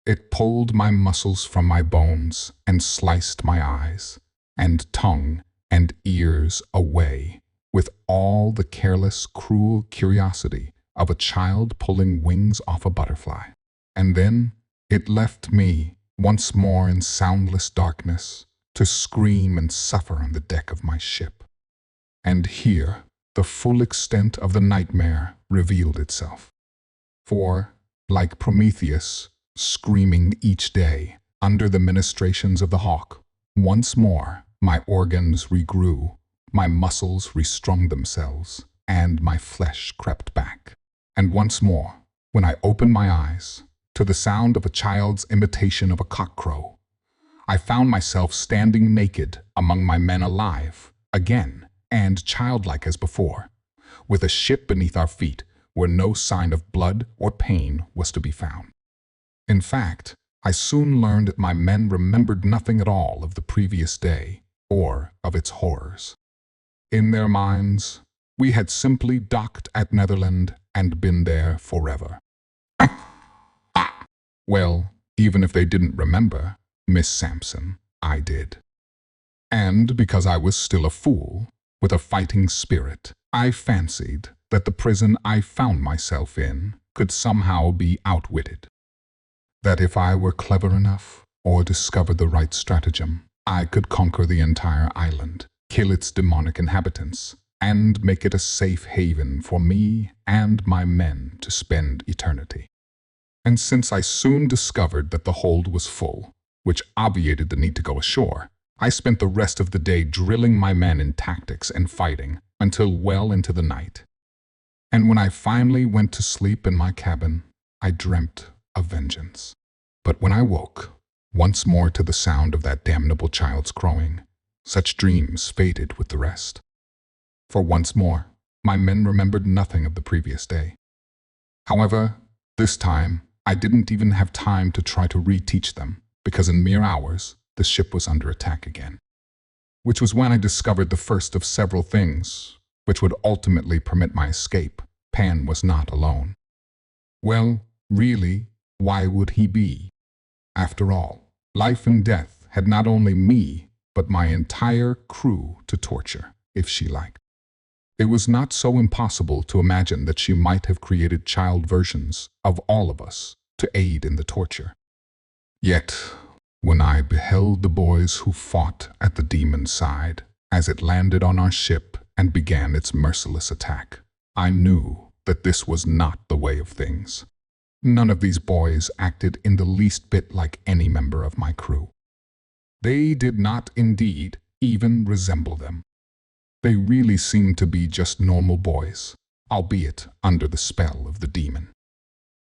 It pulled my muscles from my bones and sliced my eyes and tongue and ears away with all the careless, cruel curiosity of a child pulling wings off a butterfly. And then it left me once more in soundless darkness to scream and suffer on the deck of my ship. And here the full extent of the nightmare revealed itself. For, like Prometheus, screaming each day under the ministrations of the hawk, once more my organs regrew, my muscles restrung themselves, and my flesh crept back. And once more, when I opened my eyes, to the sound of a child's imitation of a cockcrow, I found myself standing naked among my men alive, again, and childlike as before, with a ship beneath our feet where no sign of blood or pain was to be found. In fact, I soon learned that my men remembered nothing at all of the previous day or of its horrors. In their minds, we had simply docked at Neverland and been there forever. Well, even if they didn't remember, Miss Sampson, I did. And because I was still a fool, with a fighting spirit, I fancied that the prison I found myself in could somehow be outwitted. That if I were clever enough or discovered the right stratagem, I could conquer the entire island, kill its demonic inhabitants, and make it a safe haven for me and my men to spend eternity. And since I soon discovered that the hold was full, which obviated the need to go ashore, I spent the rest of the day drilling my men in tactics and fighting until well into the night. And when I finally went to sleep in my cabin, I dreamt of vengeance. But when I woke, once more to the sound of that damnable child's crowing, such dreams faded with the rest. For once more, my men remembered nothing of the previous day. However, this time, I didn't even have time to try to reteach them, because in mere hours, the ship was under attack again. Which was when I discovered the first of several things which would ultimately permit my escape. Pan was not alone. Well, really, why would he be? After all, life and death had not only me, but my entire crew to torture, if she liked. It was not so impossible to imagine that she might have created child versions of all of us, to aid in the torture. Yet, when I beheld the boys who fought at the demon's side as it landed on our ship and began its merciless attack, I knew that this was not the way of things. None of these boys acted in the least bit like any member of my crew. They did not, indeed, even resemble them. They really seemed to be just normal boys, albeit under the spell of the demon.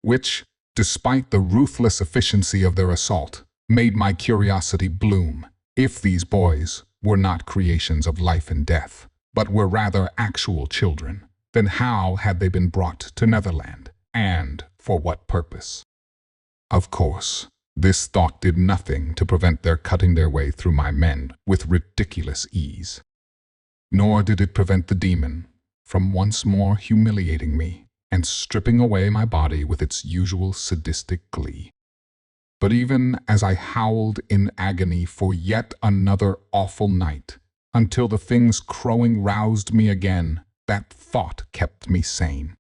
Which, despite the ruthless efficiency of their assault, made my curiosity bloom. If these boys were not creations of life and death, but were rather actual children, then how had they been brought to Neverland, and for what purpose? Of course, this thought did nothing to prevent their cutting their way through my men with ridiculous ease. Nor did it prevent the demon from once more humiliating me and stripping away my body with its usual sadistic glee. But even as I howled in agony for yet another awful night, until the thing's crowing roused me again, that thought kept me sane.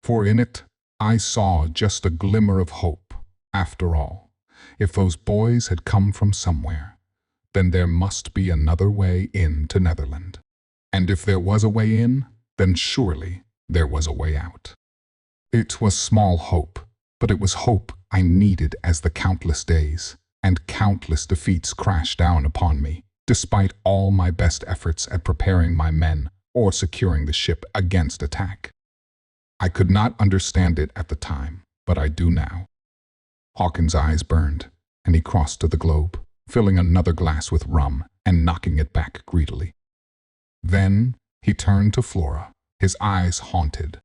For in it, I saw just a glimmer of hope. After all, if those boys had come from somewhere, then there must be another way in to Neverland. And if there was a way in, then surely there was a way out. It was small hope, but it was hope I needed as the countless days and countless defeats crashed down upon me, despite all my best efforts at preparing my men or securing the ship against attack. I could not understand it at the time, but I do now. Hawkins' eyes burned, and he crossed to the globe, filling another glass with rum and knocking it back greedily. Then he turned to Flora, his eyes haunted.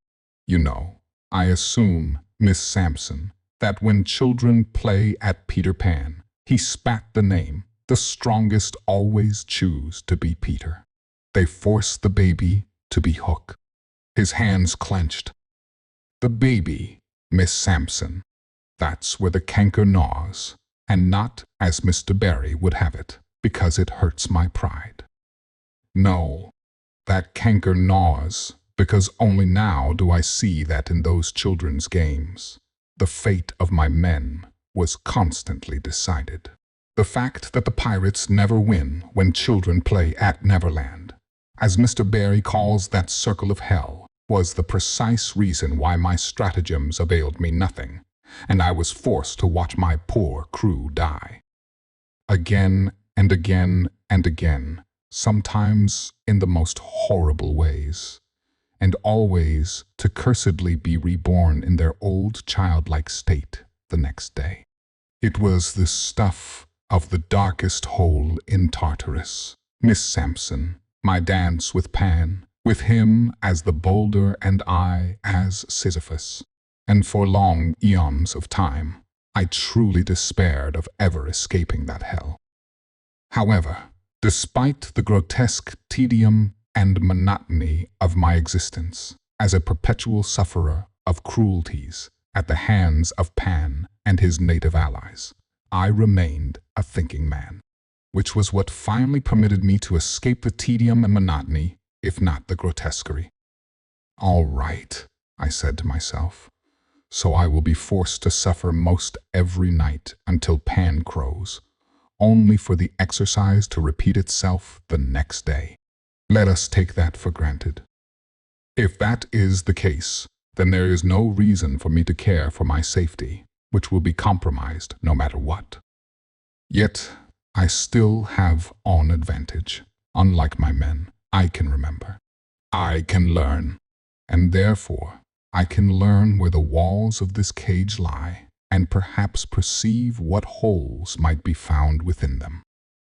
You know, I assume, Miss Sampson, that when children play at Peter Pan, he spat the name, the strongest always choose to be Peter. They force the baby to be Hook. His hands clenched. The baby, Miss Sampson, that's where the canker gnaws, and not as Mr. Barry would have it, because it hurts my pride. No, that canker gnaws, because only now do I see that in those children's games, the fate of my men was constantly decided. The fact that the pirates never win when children play at Neverland, as Mr. Barry calls that circle of hell, was the precise reason why my stratagems availed me nothing, and I was forced to watch my poor crew die. Again and again and again, sometimes in the most horrible ways, and always to cursedly be reborn in their old childlike state the next day. It was the stuff of the darkest hole in Tartarus. Miss Sampson, my dance with Pan, with him as the boulder and I as Sisyphus, and for long eons of time, I truly despaired of ever escaping that hell. However, despite the grotesque tedium and monotony of my existence as a perpetual sufferer of cruelties at the hands of Pan and his native allies, I remained a thinking man, which was what finally permitted me to escape the tedium and monotony, if not the grotesquerie. All right, I said to myself, so I will be forced to suffer most every night until Pan crows, only for the exercise to repeat itself the next day. Let us take that for granted. If that is the case, then there is no reason for me to care for my safety, which will be compromised no matter what. Yet, I still have an advantage. Unlike my men, I can remember. I can learn, and therefore, I can learn where the walls of this cage lie, and perhaps perceive what holes might be found within them.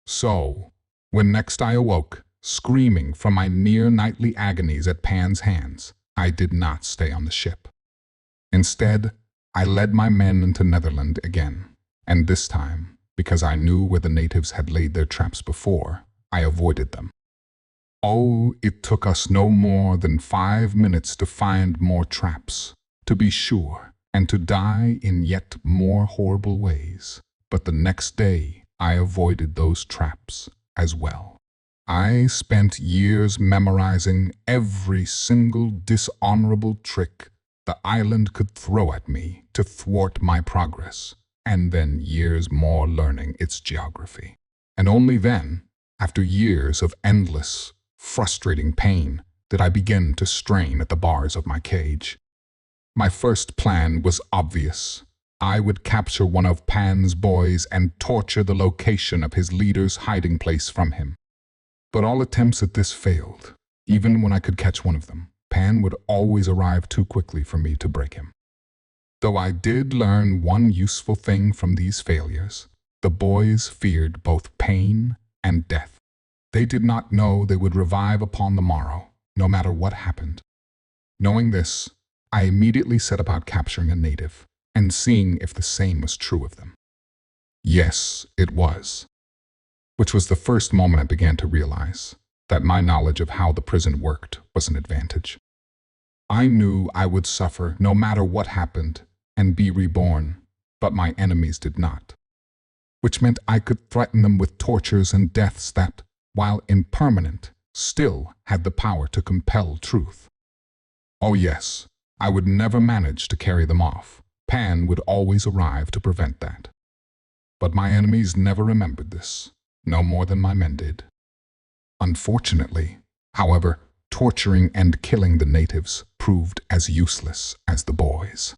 So, when next I awoke, screaming from my near-nightly agonies at Pan's hands, I did not stay on the ship. Instead, I led my men into Neverland again, and this time, because I knew where the natives had laid their traps before, I avoided them. Oh, it took us no more than 5 minutes to find more traps, to be sure, and to die in yet more horrible ways. But the next day, I avoided those traps as well. I spent years memorizing every single dishonorable trick the island could throw at me to thwart my progress, and then years more learning its geography. And only then, after years of endless, frustrating pain, did I begin to strain at the bars of my cage. My first plan was obvious. I would capture one of Pan's boys and torture the location of his leader's hiding place from him. But all attempts at this failed. Even when I could catch one of them, Pan would always arrive too quickly for me to break him. Though I did learn one useful thing from these failures, the boys feared both pain and death. They did not know they would revive upon the morrow, no matter what happened. Knowing this, I immediately set about capturing a native and seeing if the same was true of them. Yes, it was. Which was the first moment I began to realize that my knowledge of how the prison worked was an advantage. I knew I would suffer no matter what happened and be reborn, but my enemies did not. Which meant I could threaten them with tortures and deaths that, while impermanent, still had the power to compel truth. Oh yes, I would never manage to carry them off. Pan would always arrive to prevent that. But my enemies never remembered this, no more than my men did. Unfortunately, however, torturing and killing the natives proved as useless as the boys.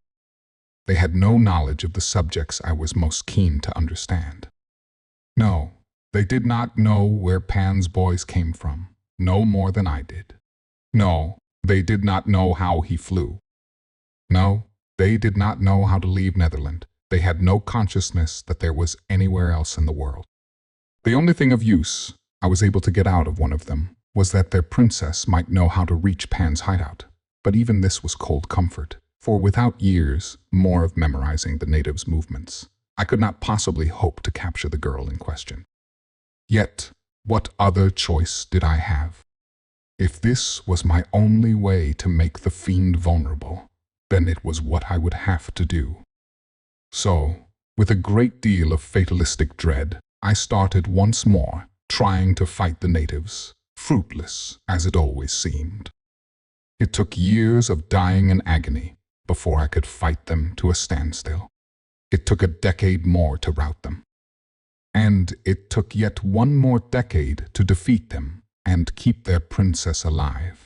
They had no knowledge of the subjects I was most keen to understand. No, they did not know where Pan's boys came from, no more than I did. No, they did not know how he flew. No, they did not know how to leave Netherland. They had no consciousness that there was anywhere else in the world. The only thing of use I was able to get out of one of them was that their princess might know how to reach Pan's hideout. But even this was cold comfort, for without years more of memorizing the natives' movements, I could not possibly hope to capture the girl in question. Yet, what other choice did I have? If this was my only way to make the fiend vulnerable, then it was what I would have to do. So, with a great deal of fatalistic dread, I started once more, trying to fight the natives, fruitless as it always seemed. It took years of dying and agony before I could fight them to a standstill. It took a decade more to rout them. And it took yet one more decade to defeat them and keep their princess alive.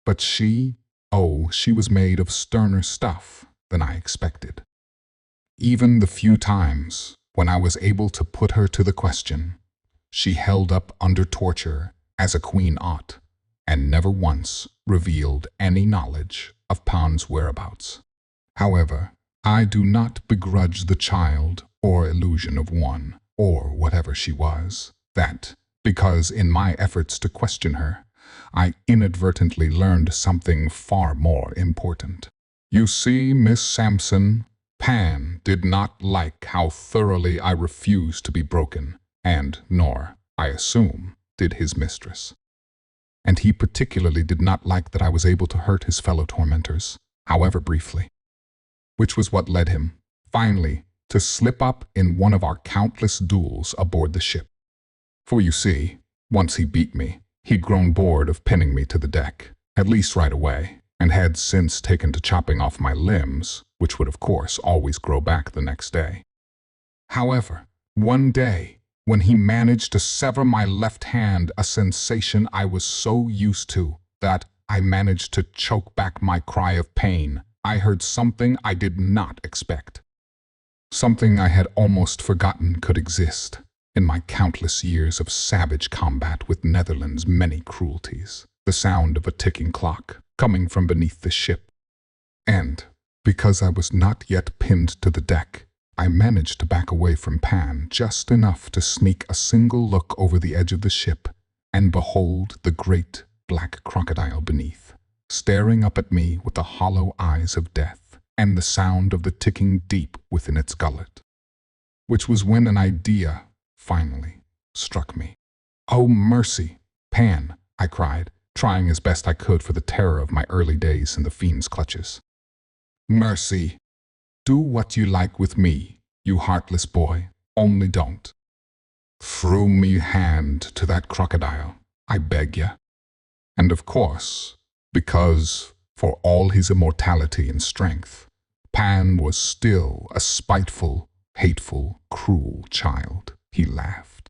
But she was made of sterner stuff than I expected. Even the few times when I was able to put her to the question, she held up under torture as a queen ought, and never once revealed any knowledge of Pan's whereabouts. However, I do not begrudge the child or illusion of one, or whatever she was, that, because in my efforts to question her, I inadvertently learned something far more important. You see, Miss Sampson, Pan did not like how thoroughly I refused to be broken, and nor, I assume, did his mistress. And he particularly did not like that I was able to hurt his fellow tormentors, however briefly. Which was what led him, finally, to slip up in one of our countless duels aboard the ship. For you see, once he beat me, he'd grown bored of pinning me to the deck, at least right away, and had since taken to chopping off my limbs, which would of course always grow back the next day. However, one day, when he managed to sever my left hand, a sensation I was so used to that I managed to choke back my cry of pain, I heard something I did not expect. Something I had almost forgotten could exist in my countless years of savage combat with Netherland's many cruelties. The sound of a ticking clock coming from beneath the ship. And, because I was not yet pinned to the deck, I managed to back away from Pan just enough to sneak a single look over the edge of the ship and behold the great black crocodile beneath, staring up at me with the hollow eyes of death and the sound of the ticking deep within its gullet. Which was when an idea, finally, struck me. "Oh, mercy, Pan," I cried, trying as best I could for the terror of my early days in the fiend's clutches. "Mercy, do what you like with me, you heartless boy, only don't. Throw me hand to that crocodile, I beg ya. And of course, because For all his immortality and strength, Pan was still a spiteful, hateful, cruel child, he laughed.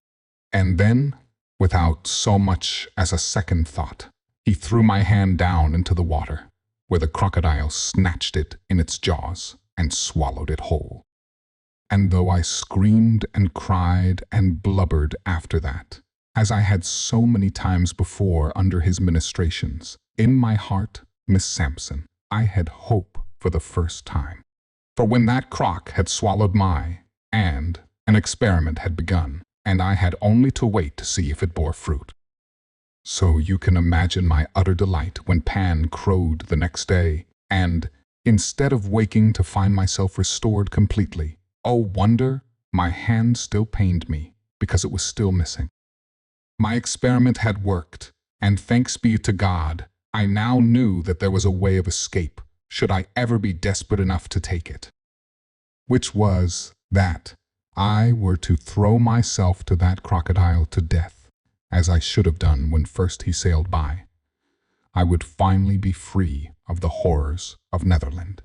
And then, without so much as a second thought, he threw my hand down into the water, where the crocodile snatched it in its jaws and swallowed it whole. And though I screamed and cried and blubbered after that, as I had so many times before under his ministrations, in my heart, Miss Sampson, I had hope for the first time. For when that croc had swallowed and an experiment had begun, and I had only to wait to see if it bore fruit. So you can imagine my utter delight when Pan crowed the next day, and, instead of waking to find myself restored completely, oh wonder, my hand still pained me, because it was still missing. My experiment had worked, and thanks be to God, I now knew that there was a way of escape, should I ever be desperate enough to take it. Which was that I were to throw myself to that crocodile to death, as I should have done when first he sailed by. I would finally be free of the horrors of Neverland.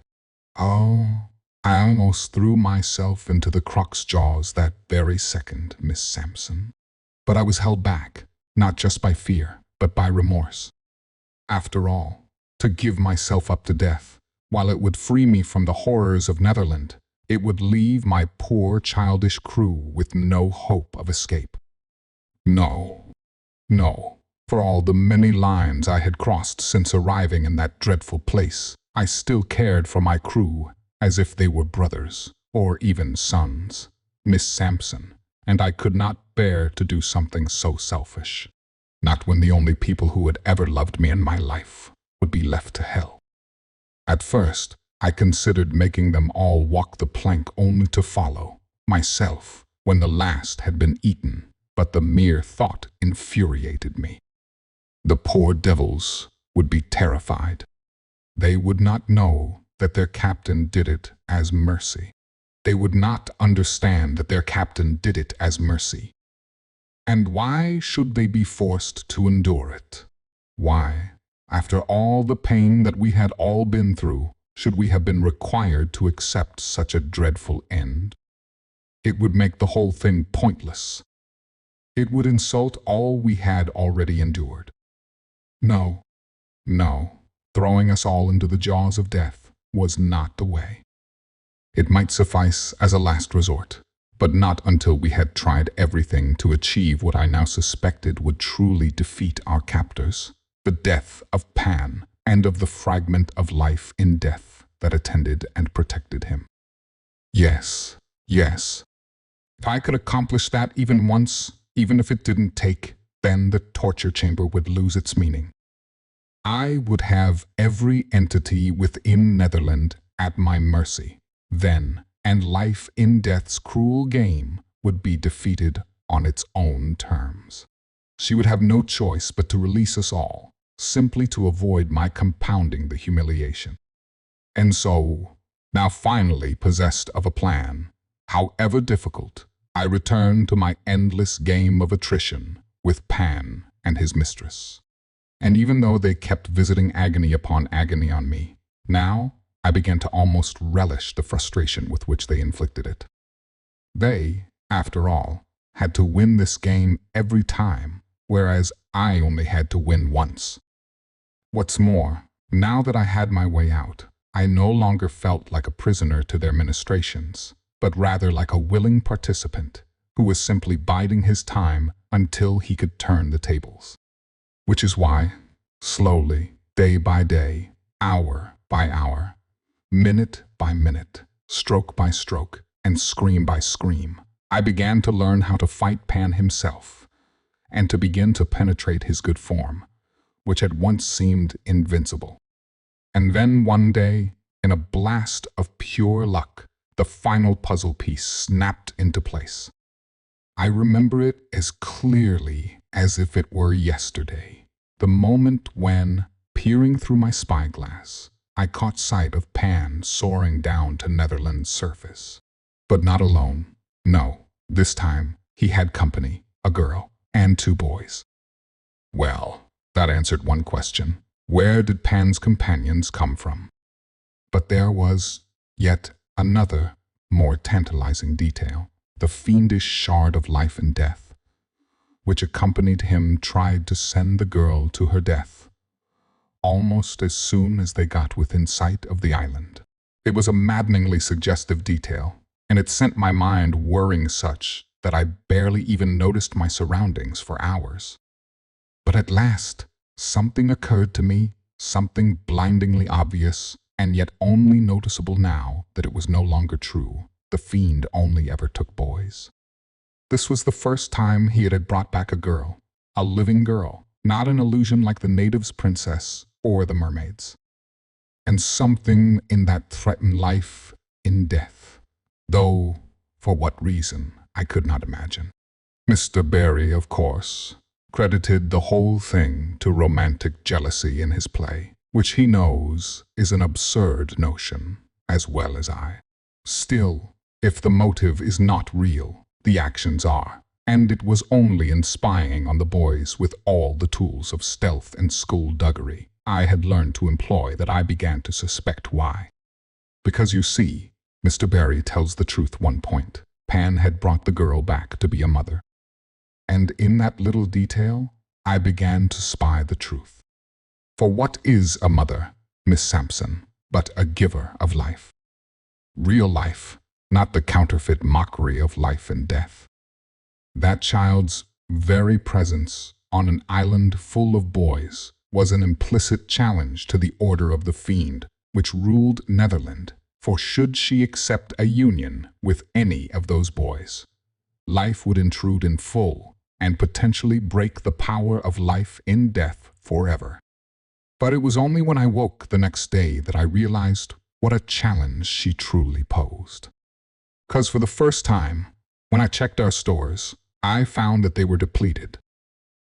Oh, I almost threw myself into the croc's jaws that very second, Miss Sampson. But I was held back, not just by fear, but by remorse. After all, to give myself up to death, while it would free me from the horrors of Neverland, it would leave my poor childish crew with no hope of escape. No, for all the many lines I had crossed since arriving in that dreadful place, I still cared for my crew as if they were brothers, or even sons, Miss Sampson, and I could not bear to do something so selfish. Not when the only people who had ever loved me in my life would be left to hell. At first, I considered making them all walk the plank only to follow, myself, when the last had been eaten, but the mere thought infuriated me. The poor devils would be terrified. They would not know that their captain did it as mercy. They would not understand that their captain did it as mercy. And why should they be forced to endure it? Why, after all the pain that we had all been through, should we have been required to accept such a dreadful end? It would make the whole thing pointless. It would insult all we had already endured. No, throwing us all into the jaws of death was not the way. It might suffice as a last resort, but not until we had tried everything to achieve what I now suspected would truly defeat our captors, the death of Pan and of the fragment of life in death that attended and protected him. Yes. If I could accomplish that even once, even if it didn't take, then the torture chamber would lose its meaning. I would have every entity within Neverland at my mercy, then, and life in death's cruel game would be defeated on its own terms. She would have no choice but to release us all, simply to avoid my compounding the humiliation. And so, now finally possessed of a plan, however difficult, I returned to my endless game of attrition with Pan and his mistress. And even though they kept visiting agony upon agony on me, now I began to almost relish the frustration with which they inflicted it. They, after all, had to win this game every time, whereas I only had to win once. What's more, now that I had my way out, I no longer felt like a prisoner to their ministrations, but rather like a willing participant who was simply biding his time until he could turn the tables. Which is why, slowly, day by day, hour by hour, minute by minute, stroke by stroke, and scream by scream, I began to learn how to fight Pan himself, and to begin to penetrate his good form, which had once seemed invincible. And then one day, in a blast of pure luck, the final puzzle piece snapped into place. I remember it as clearly as if it were yesterday, the moment when, peering through my spyglass, I caught sight of Pan soaring down to Neverland's surface. But not alone. No, this time he had company, a girl, and 2 boys. Well, that answered one question. Where did Pan's companions come from? But there was yet another, more tantalizing detail. The fiendish shard of life and death, which accompanied him, tried to send the girl to her death, almost as soon as they got within sight of the island. It was a maddeningly suggestive detail, and it sent my mind whirring such that I barely even noticed my surroundings for hours. But at last, something occurred to me, something blindingly obvious, and yet only noticeable now that it was no longer true. The fiend only ever took boys. This was the first time he had brought back a girl, a living girl, not an illusion like the natives' princess or the mermaids. And something in that threatened life in death, though for what reason I could not imagine. Mr. Barry, of course, credited the whole thing to romantic jealousy in his play, which he knows is an absurd notion, as well as I. Still, if the motive is not real, the actions are, and it was only in spying on the boys with all the tools of stealth and skullduggery I had learned to employ that I began to suspect why. Because you see, Mr. Barry tells the truth. One point, Pan had brought the girl back to be a mother. And in that little detail, I began to spy the truth. For what is a mother, Miss Sampson, but a giver of life? Real life, not the counterfeit mockery of life and death. That child's very presence on an island full of boys was an implicit challenge to the order of the fiend which ruled Neverland, for should she accept a union with any of those boys, life would intrude in full and potentially break the power of life in death forever. But it was only when I woke the next day that I realized what a challenge she truly posed. 'Cause for the first time, when I checked our stores, I found that they were depleted.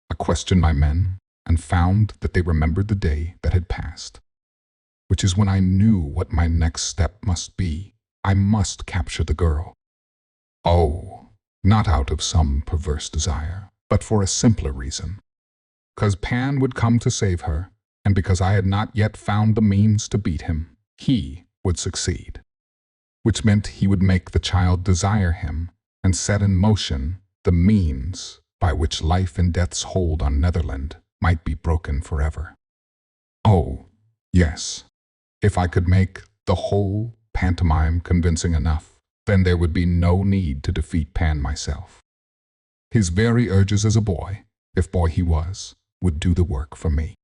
I questioned my men and found that they remembered the day that had passed, which is when I knew what my next step must be. I must capture the girl. Oh, not out of some perverse desire, but for a simpler reason. 'Cause Pan would come to save her, and because I had not yet found the means to beat him, he would succeed. Which meant he would make the child desire him and set in motion the means by which life and death's hold on Neverland might be broken forever. Oh, yes, if I could make the whole pantomime convincing enough, then there would be no need to defeat Pan myself. His very urges as a boy, if boy he was, would do the work for me.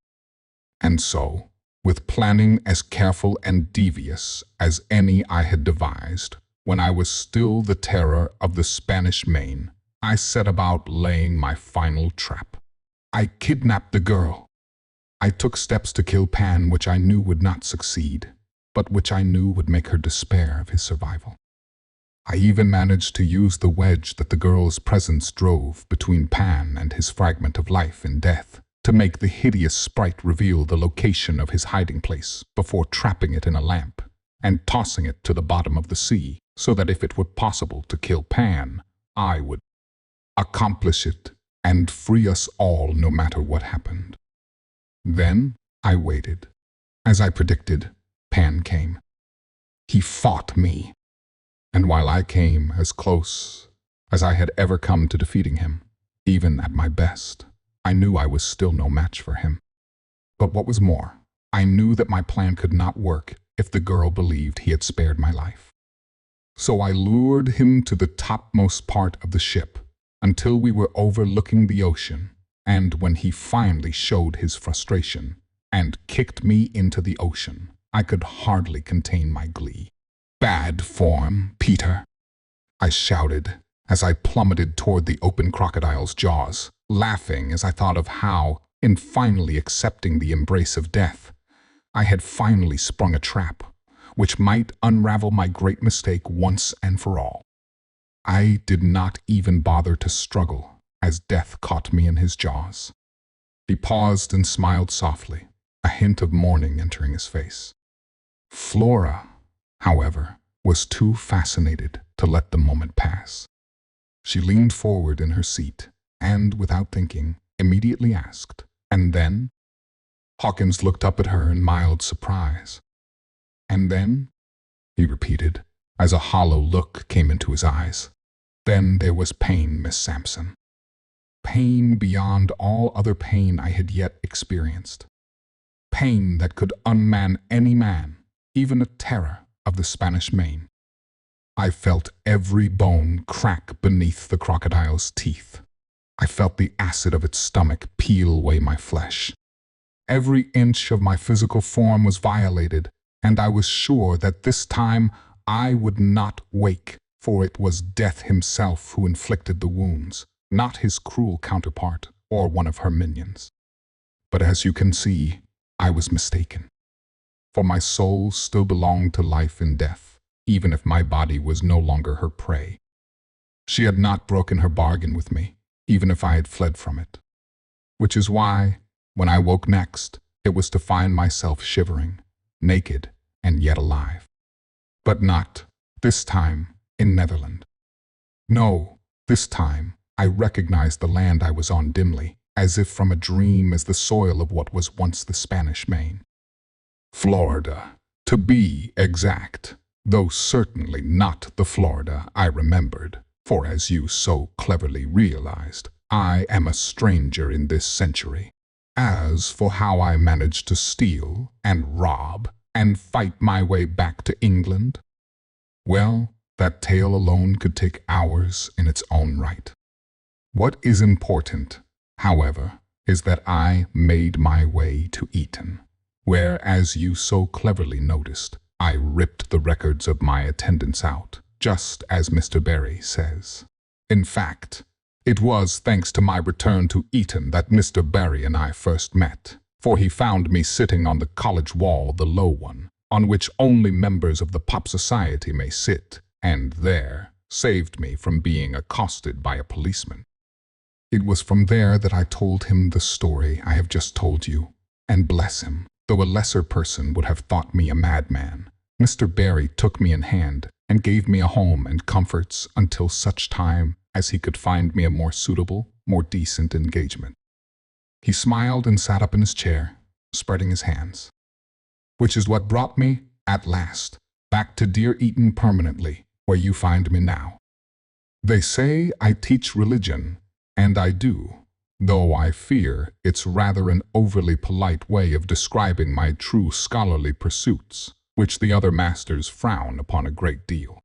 And so, with planning as careful and devious as any I had devised, when I was still the terror of the Spanish Main, I set about laying my final trap. I kidnapped the girl. I took steps to kill Pan which I knew would not succeed, but which I knew would make her despair of his survival. I even managed to use the wedge that the girl's presence drove between Pan and his fragment of life and death, to make the hideous sprite reveal the location of his hiding place before trapping it in a lamp and tossing it to the bottom of the sea, so that if it were possible to kill Pan, I would accomplish it and free us all no matter what happened. Then I waited. As I predicted, Pan came. He fought me, and while I came as close as I had ever come to defeating him, even at my best, I knew I was still no match for him. But what was more, I knew that my plan could not work if the girl believed he had spared my life. So I lured him to the topmost part of the ship until we were overlooking the ocean, and when he finally showed his frustration and kicked me into the ocean, I could hardly contain my glee. "Bad form, Peter," I shouted as I plummeted toward the open crocodile's jaws, laughing as I thought of how, in finally accepting the embrace of death, I had finally sprung a trap which might unravel my great mistake once and for all. I did not even bother to struggle as death caught me in his jaws. He paused and smiled softly, a hint of mourning entering his face. Flora, however, was too fascinated to let the moment pass. She leaned forward in her seat and, without thinking, immediately asked, "And then?" Hawkins looked up at her in mild surprise. "And then?" he repeated, as a hollow look came into his eyes. "Then there was pain, Miss Sampson. Pain beyond all other pain I had yet experienced. Pain that could unman any man, even a terror of the Spanish Main. I felt every bone crack beneath the crocodile's teeth. I felt the acid of its stomach peel away my flesh. Every inch of my physical form was violated, and I was sure that this time I would not wake, for it was Death himself who inflicted the wounds, not his cruel counterpart or one of her minions. But as you can see, I was mistaken. For my soul still belonged to life and death, even if my body was no longer her prey. She had not broken her bargain with me, even if I had fled from it. Which is why, when I woke next, it was to find myself shivering, naked, and yet alive. But not, this time, in Neverland. No, this time, I recognized the land I was on dimly, as if from a dream, as the soil of what was once the Spanish Main. Florida, to be exact, though certainly not the Florida I remembered, for as you so cleverly realized, I am a stranger in this century. As for how I managed to steal and rob and fight my way back to England, well, that tale alone could take hours in its own right. What is important, however, is that I made my way to Eton, where, as you so cleverly noticed, I ripped the records of my attendance out, just as Mr. Barry says. In fact, it was thanks to my return to Eton that Mr. Barry and I first met, for he found me sitting on the college wall, the low one, on which only members of the pop society may sit, and there saved me from being accosted by a policeman. It was from there that I told him the story I have just told you, and bless him, though a lesser person would have thought me a madman, Mr. Barry took me in hand and gave me a home and comforts until such time as he could find me a more suitable, more decent engagement. He smiled and sat up in his chair, spreading his hands. Which is what brought me, at last, back to dear Eton permanently, where you find me now. They say I teach religion, and I do, though I fear it's rather an overly polite way of describing my true scholarly pursuits, which the other masters frown upon a great deal.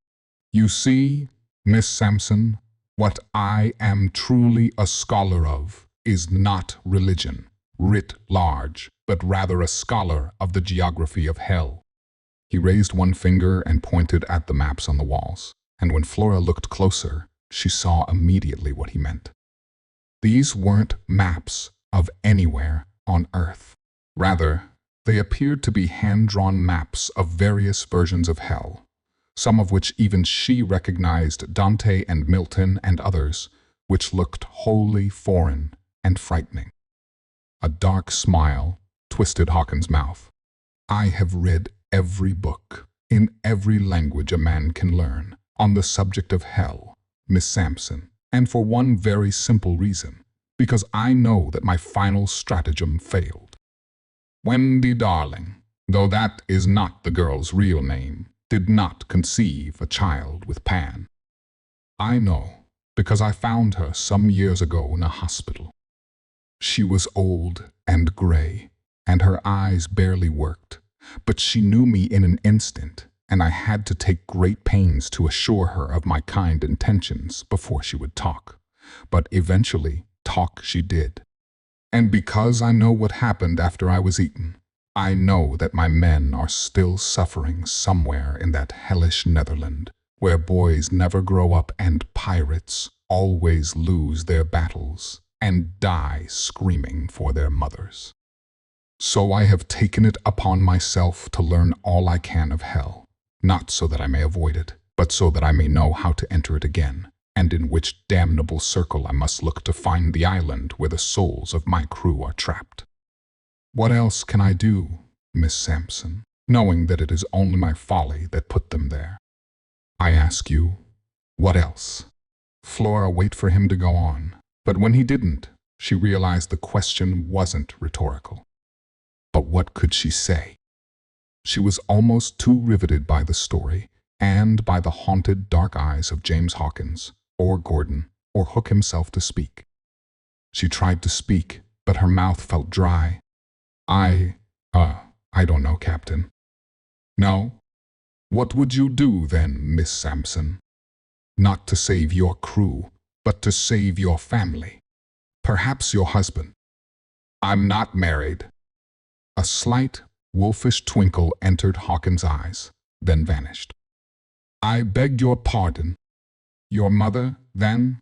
You see, Miss Sampson, what I am truly a scholar of is not religion, writ large, but rather a scholar of the geography of hell. He raised one finger and pointed at the maps on the walls, and when Flora looked closer, she saw immediately what he meant. These weren't maps of anywhere on Earth. Rather, they appeared to be hand-drawn maps of various versions of hell, some of which even she recognized, Dante and Milton and others, which looked wholly foreign and frightening. A dark smile twisted Hawkins' mouth. I have read every book, in every language a man can learn, on the subject of hell, Miss Sampson, and for one very simple reason, because I know that my final stratagem failed. Wendy Darling, though that is not the girl's real name, did not conceive a child with Pan. I know, because I found her some years ago in a hospital. She was old and gray, and her eyes barely worked, but she knew me in an instant, and I had to take great pains to assure her of my kind intentions before she would talk. But eventually, talk she did. And because I know what happened after I was eaten, I know that my men are still suffering somewhere in that hellish Netherland, where boys never grow up and pirates always lose their battles and die screaming for their mothers. So I have taken it upon myself to learn all I can of hell, not so that I may avoid it, but so that I may know how to enter it again, and in which damnable circle I must look to find the island where the souls of my crew are trapped. What else can I do, Miss Sampson, knowing that it is only my folly that put them there? I ask you, what else? Flora waited for him to go on, but when he didn't, she realized the question wasn't rhetorical. But what could she say? She was almost too riveted by the story and by the haunted dark eyes of James Hawkins, or Gordon, or Hook himself to speak. She tried to speak, but her mouth felt dry. I don't know, Captain. No? What would you do then, Miss Sampson? Not to save your crew, but to save your family. Perhaps your husband. I'm not married. A slight, wolfish twinkle entered Hawkins' eyes, then vanished. I beg your pardon. Your mother, then?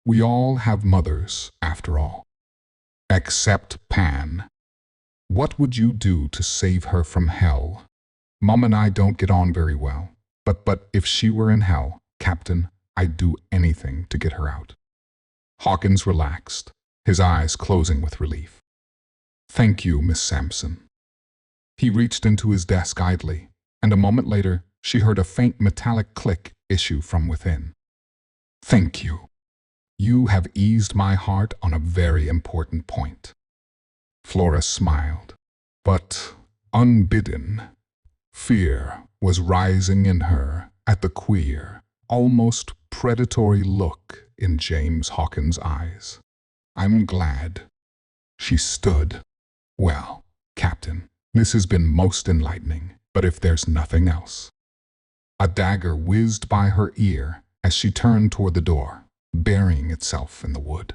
We all have mothers, after all. Except Pan. What would you do to save her from hell? Mom and I don't get on very well, but if she were in hell, Captain, I'd do anything to get her out. Hawkins relaxed, his eyes closing with relief. Thank you, Miss Sampson. He reached into his desk idly, and a moment later, she heard a faint metallic click issue from within. Thank you. You have eased my heart on a very important point. Flora smiled, but unbidden, fear was rising in her at the queer, almost predatory look in James Hawkins' eyes. I'm glad. She stood. Well, Captain, this has been most enlightening, but if there's nothing else. A dagger whizzed by her ear as she turned toward the door, burying itself in the wood.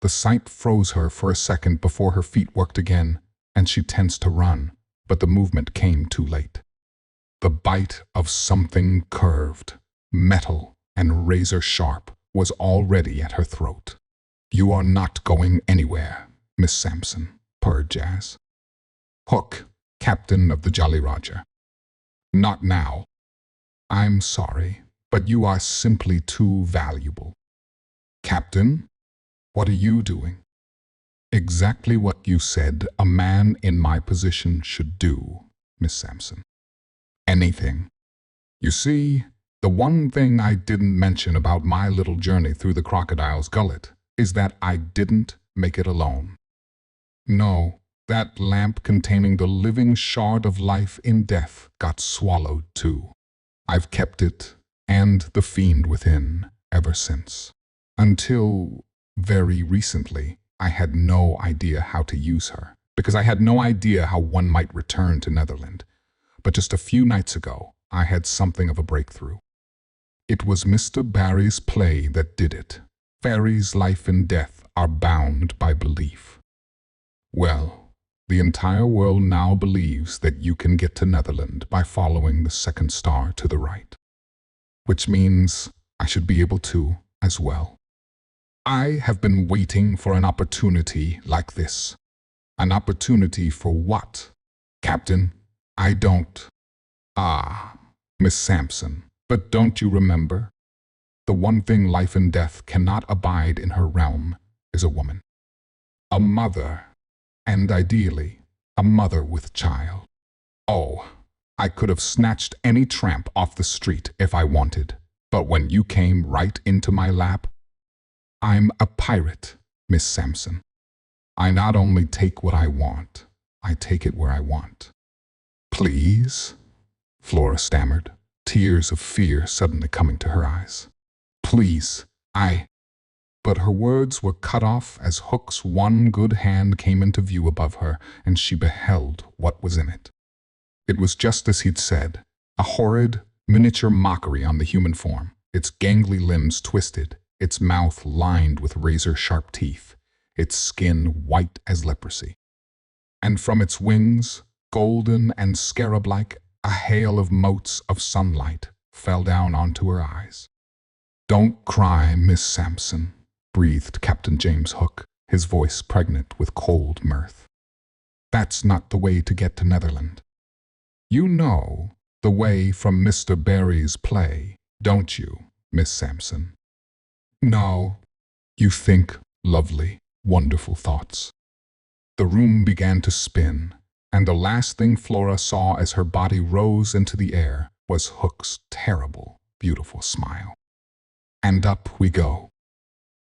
The sight froze her for a second before her feet worked again, and she tensed to run, but the movement came too late. The bite of something curved, metal, and razor-sharp was already at her throat. You are not going anywhere, Miss Sampson, purred Jas. Hook, captain of the Jolly Roger. Not now. I'm sorry, but you are simply too valuable. Captain, what are you doing? Exactly what you said a man in my position should do, Miss Sampson. Anything. You see, the one thing I didn't mention about my little journey through the crocodile's gullet is that I didn't make it alone. No, that lamp containing the living shard of life in death got swallowed too. I've kept it, and the fiend within, ever since. Until, very recently, I had no idea how to use her, because I had no idea how one might return to Neverland. But just a few nights ago, I had something of a breakthrough. It was Mr. Barry's play that did it. Fairies' life and death are bound by belief. Well, the entire world now believes that you can get to Neverland by following the second star to the right. Which means I should be able to as well. I have been waiting for an opportunity like this. An opportunity for what? Captain, I don't. Ah, Miss Sampson, but don't you remember? The one thing life and death cannot abide in her realm is a woman. A mother, and ideally, a mother with child. Oh, I could have snatched any tramp off the street if I wanted, but when you came right into my lap, I'm a pirate, Miss Sampson. I not only take what I want, I take it where I want. Please? Flora stammered, tears of fear suddenly coming to her eyes. Please, But her words were cut off as Hook's one good hand came into view above her, and she beheld what was in it. It was just as he'd said, a horrid, miniature mockery on the human form, its gangly limbs twisted, its mouth lined with razor-sharp teeth, its skin white as leprosy. And from its wings, golden and scarab-like, a hail of motes of sunlight fell down onto her eyes. Don't cry, Miss Sampson, breathed Captain James Hook, his voice pregnant with cold mirth. That's not the way to get to Neverland. You know the way from Mr. Barry's play, don't you, Miss Sampson? No, you think lovely, wonderful thoughts. The room began to spin, and the last thing Flora saw as her body rose into the air was Hook's terrible, beautiful smile. And up we go.